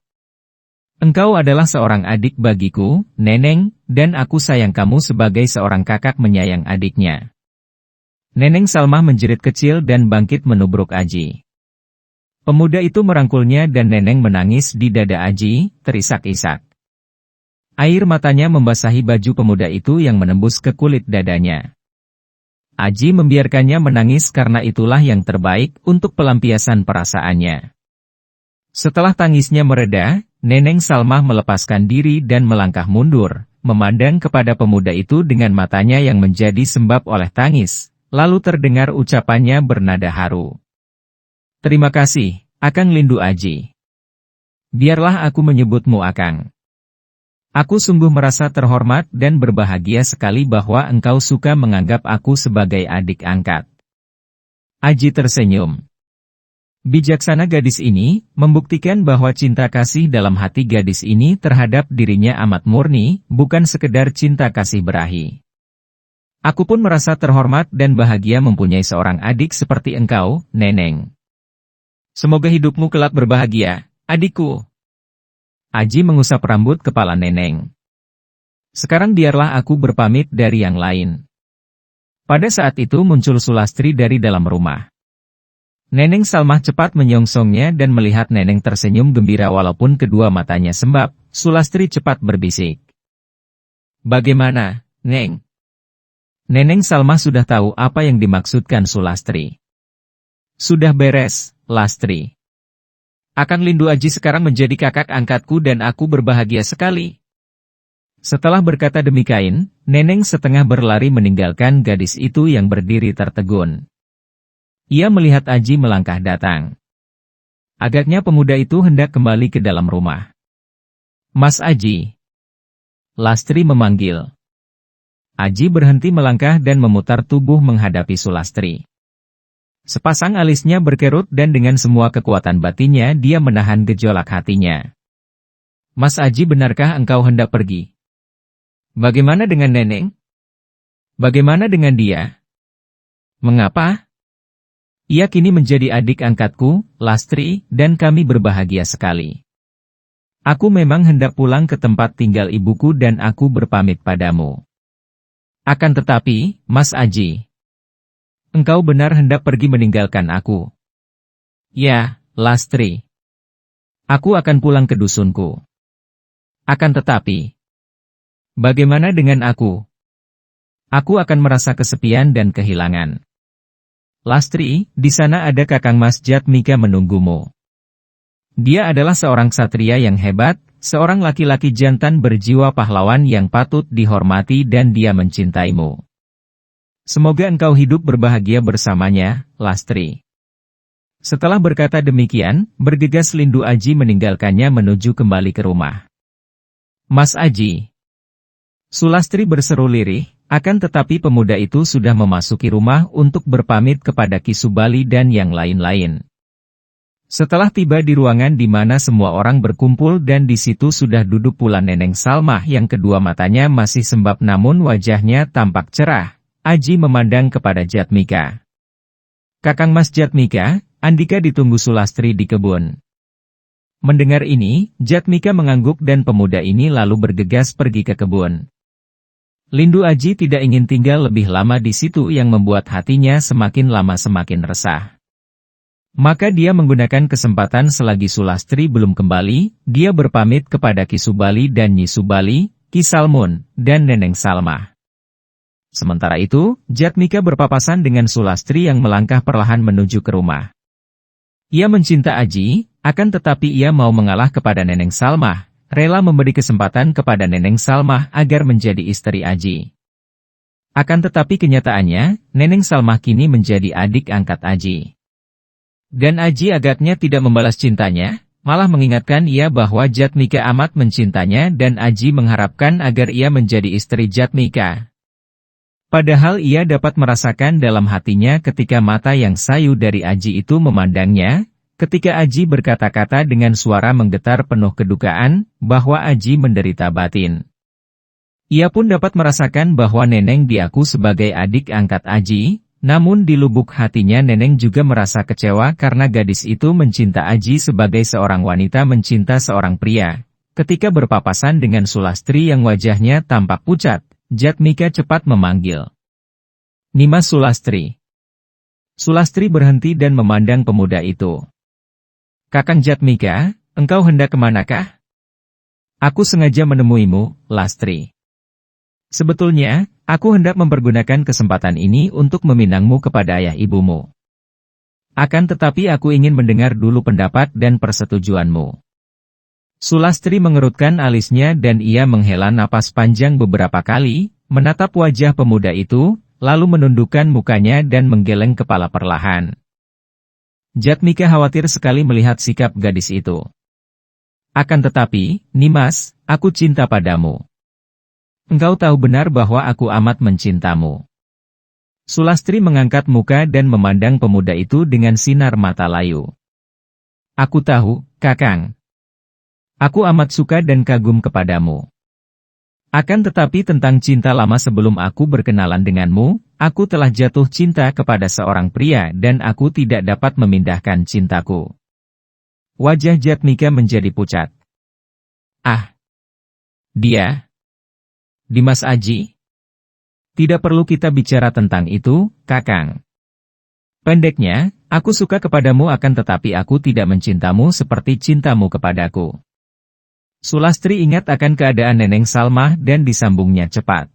Engkau adalah seorang adik bagiku, Neneng, dan aku sayang kamu sebagai seorang kakak menyayang adiknya. Neneng Salmah menjerit kecil dan bangkit menubruk Aji. Pemuda itu merangkulnya dan Neneng menangis di dada Aji, terisak-isak. Air matanya membasahi baju pemuda itu yang menembus ke kulit dadanya. Aji membiarkannya menangis karena itulah yang terbaik untuk pelampiasan perasaannya. Setelah tangisnya mereda, Neneng Salmah melepaskan diri dan melangkah mundur, memandang kepada pemuda itu dengan matanya yang menjadi sembab oleh tangis. Lalu terdengar ucapannya bernada haru. Terima kasih, Akang Lindu Aji. Biarlah aku menyebutmu Akang. Aku sungguh merasa terhormat dan berbahagia sekali bahwa engkau suka menganggap aku sebagai adik angkat. Aji tersenyum. Bijaksana gadis ini, membuktikan bahwa cinta kasih dalam hati gadis ini terhadap dirinya amat murni, bukan sekedar cinta kasih berahi. Aku pun merasa terhormat dan bahagia mempunyai seorang adik seperti engkau, Neneng. Semoga hidupmu kelak berbahagia, adikku. Aji mengusap rambut kepala Neneng. Sekarang biarlah aku berpamit dari yang lain. Pada saat itu muncul Sulastri dari dalam rumah. Neneng Salmah cepat menyongsongnya dan melihat Neneng tersenyum gembira walaupun kedua matanya sembab, Sulastri cepat berbisik. Bagaimana, Neng? Neneng Salmah sudah tahu apa yang dimaksudkan Sulastri. Sudah beres, Lastri. Akang Lindu Aji sekarang menjadi kakak angkatku dan aku berbahagia sekali. Setelah berkata demikian, Neneng setengah berlari meninggalkan gadis itu yang berdiri tertegun. Ia melihat Aji melangkah datang. Agaknya pemuda itu hendak kembali ke dalam rumah. Mas Aji. Lastri memanggil. Aji berhenti melangkah dan memutar tubuh menghadapi Sulastri. Sepasang alisnya berkerut dan dengan semua kekuatan batinnya dia menahan gejolak hatinya. Mas Aji, benarkah engkau hendak pergi? Bagaimana dengan Neneng? Bagaimana dengan dia? Mengapa? Ia kini menjadi adik angkatku, Lastri, dan kami berbahagia sekali. Aku memang hendak pulang ke tempat tinggal ibuku dan aku berpamit padamu. Akan tetapi, Mas Aji, engkau benar hendak pergi meninggalkan aku. Ya, Lastri. Aku akan pulang ke dusunku. Akan tetapi, bagaimana dengan aku? Aku akan merasa kesepian dan kehilangan. Lastri, di sana ada Kakang Mas Jatmika menunggumu. Dia adalah seorang ksatria yang hebat, seorang laki-laki jantan berjiwa pahlawan yang patut dihormati dan dia mencintaimu. Semoga engkau hidup berbahagia bersamanya, Lastri. Setelah berkata demikian, bergegas Lindu Aji meninggalkannya menuju kembali ke rumah. Mas Aji. Sulastri berseru lirih, akan tetapi pemuda itu sudah memasuki rumah untuk berpamit kepada Ki Subali dan yang lain-lain. Setelah tiba di ruangan di mana semua orang berkumpul dan di situ sudah duduk pula Neneng Salmah yang kedua matanya masih sembab namun wajahnya tampak cerah, Aji memandang kepada Jatmika. Kakang Mas Jatmika, Andika ditunggu Sulastri di kebun. Mendengar ini, Jatmika mengangguk dan pemuda ini lalu bergegas pergi ke kebun. Lindu Aji tidak ingin tinggal lebih lama di situ yang membuat hatinya semakin lama semakin resah. Maka dia menggunakan kesempatan selagi Sulastri belum kembali, dia berpamit kepada Ki Subali dan Nyi Subali, Ki Salmun, dan Neneng Salmah. Sementara itu, Jatmika berpapasan dengan Sulastri yang melangkah perlahan menuju ke rumah. Ia mencinta Aji, akan tetapi ia mau mengalah kepada Neneng Salmah, rela memberi kesempatan kepada Neneng Salmah agar menjadi istri Aji. Akan tetapi kenyataannya, Neneng Salmah kini menjadi adik angkat Aji. Dan Aji agaknya tidak membalas cintanya, malah mengingatkan ia bahwa Jatmika amat mencintanya dan Aji mengharapkan agar ia menjadi istri Jatmika. Padahal ia dapat merasakan dalam hatinya ketika mata yang sayu dari Aji itu memandangnya, ketika Aji berkata-kata dengan suara menggetar penuh kedukaan, bahwa Aji menderita batin. Ia pun dapat merasakan bahwa Neneng diaku sebagai adik angkat Aji, namun di lubuk hatinya Neneng juga merasa kecewa karena gadis itu mencinta Aji sebagai seorang wanita mencinta seorang pria. Ketika berpapasan dengan Sulastri yang wajahnya tampak pucat, Jatmika cepat memanggil. Nimas Sulastri. Sulastri berhenti dan memandang pemuda itu. Kakang Jatmika, engkau hendak kemanakah? Aku sengaja menemuimu, Lastri. Sebetulnya, aku hendak mempergunakan kesempatan ini untuk meminangmu kepada ayah ibumu. Akan tetapi aku ingin mendengar dulu pendapat dan persetujuanmu. Sulastri mengerutkan alisnya dan ia menghela napas panjang beberapa kali, menatap wajah pemuda itu, lalu menundukkan mukanya dan menggeleng kepala perlahan. Jatmika khawatir sekali melihat sikap gadis itu. Akan tetapi, Nimas, aku cinta padamu. Engkau tahu benar bahwa aku amat mencintamu. Sulastri mengangkat muka dan memandang pemuda itu dengan sinar mata layu. Aku tahu, Kakang. Aku amat suka dan kagum kepadamu. Akan tetapi tentang cinta lama sebelum aku berkenalan denganmu, aku telah jatuh cinta kepada seorang pria dan aku tidak dapat memindahkan cintaku. Wajah Jatmika menjadi pucat. Ah! Dia? Dimas Aji? Tidak perlu kita bicara tentang itu, Kakang. Pendeknya, aku suka kepadamu akan tetapi aku tidak mencintamu seperti cintamu kepadaku. Sulastri ingat akan keadaan Neneng Salmah dan disambungnya cepat.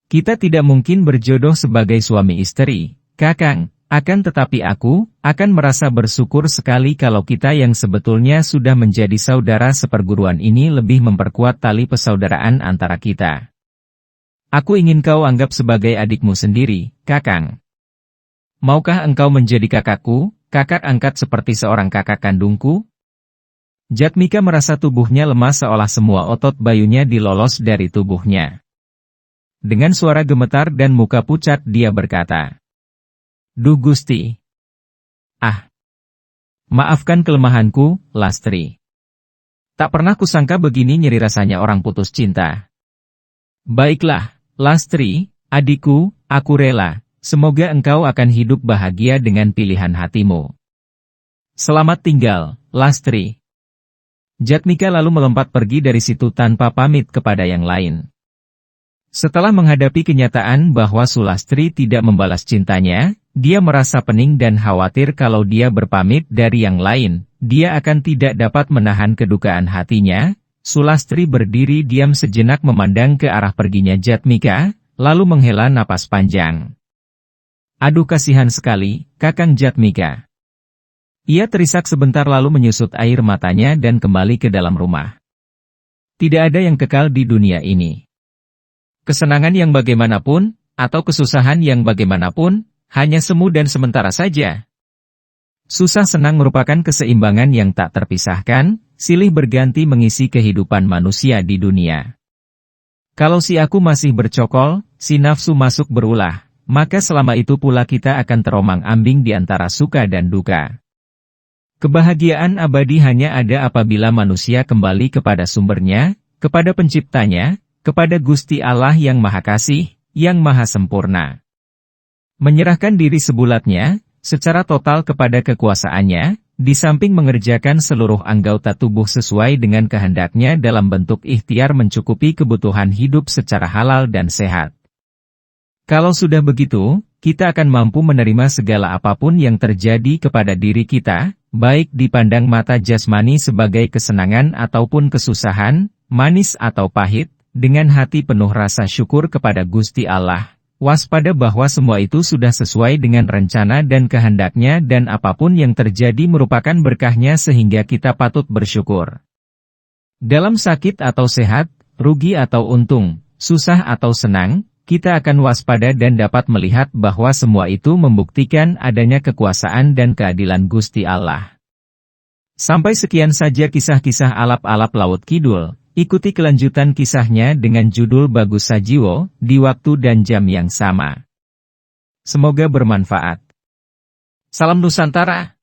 Kita tidak mungkin berjodoh sebagai suami istri, Kakang, akan tetapi aku akan merasa bersyukur sekali kalau kita yang sebetulnya sudah menjadi saudara seperguruan ini lebih memperkuat tali persaudaraan antara kita. Aku ingin kau anggap sebagai adikmu sendiri, Kakang. Maukah engkau menjadi kakakku, kakak angkat seperti seorang kakak kandungku? Jatmika merasa tubuhnya lemah seolah semua otot bayunya dilolos dari tubuhnya. Dengan suara gemetar dan muka pucat dia berkata, Duh Gusti. Ah. Maafkan kelemahanku, Lastri. Tak pernah kusangka begini nyeri rasanya orang putus cinta. Baiklah, Lastri, adikku, aku rela. Semoga engkau akan hidup bahagia dengan pilihan hatimu. Selamat tinggal, Lastri. Jatmika lalu melompat pergi dari situ tanpa pamit kepada yang lain. Setelah menghadapi kenyataan bahwa Sulastri tidak membalas cintanya, dia merasa pening dan khawatir kalau dia berpamit dari yang lain, dia akan tidak dapat menahan kedukaan hatinya. Sulastri berdiri diam sejenak memandang ke arah perginya Jatmika, lalu menghela napas panjang. Aduh kasihan sekali, Kakang Jatmika. Ia terisak sebentar lalu menyusut air matanya dan kembali ke dalam rumah. Tidak ada yang kekal di dunia ini. Kesenangan yang bagaimanapun, atau kesusahan yang bagaimanapun, hanya semu dan sementara saja. Susah senang merupakan keseimbangan yang tak terpisahkan, silih berganti mengisi kehidupan manusia di dunia. Kalau si aku masih bercokol, si nafsu masuk berulah, maka selama itu pula kita akan teromang-ambing di antara suka dan duka. Kebahagiaan abadi hanya ada apabila manusia kembali kepada sumbernya, kepada penciptanya, kepada Gusti Allah yang Maha Kasih, yang Maha Sempurna. Menyerahkan diri sebulatnya, secara total kepada kekuasaannya, di samping mengerjakan seluruh anggota tubuh sesuai dengan kehendaknya dalam bentuk ikhtiar mencukupi kebutuhan hidup secara halal dan sehat. Kalau sudah begitu, kita akan mampu menerima segala apapun yang terjadi kepada diri kita, baik dipandang mata jasmani sebagai kesenangan ataupun kesusahan, manis atau pahit, dengan hati penuh rasa syukur kepada Gusti Allah. Waspada bahwa semua itu sudah sesuai dengan rencana dan kehendaknya dan apapun yang terjadi merupakan berkahnya sehingga kita patut bersyukur. Dalam sakit atau sehat, rugi atau untung, susah atau senang, kita akan waspada dan dapat melihat bahwa semua itu membuktikan adanya kekuasaan dan keadilan Gusti Allah. Sampai sekian saja kisah-kisah alap-alap Laut Kidul. Ikuti kelanjutan kisahnya dengan judul Bagus Sajiwo, di waktu dan jam yang sama. Semoga bermanfaat. Salam Nusantara.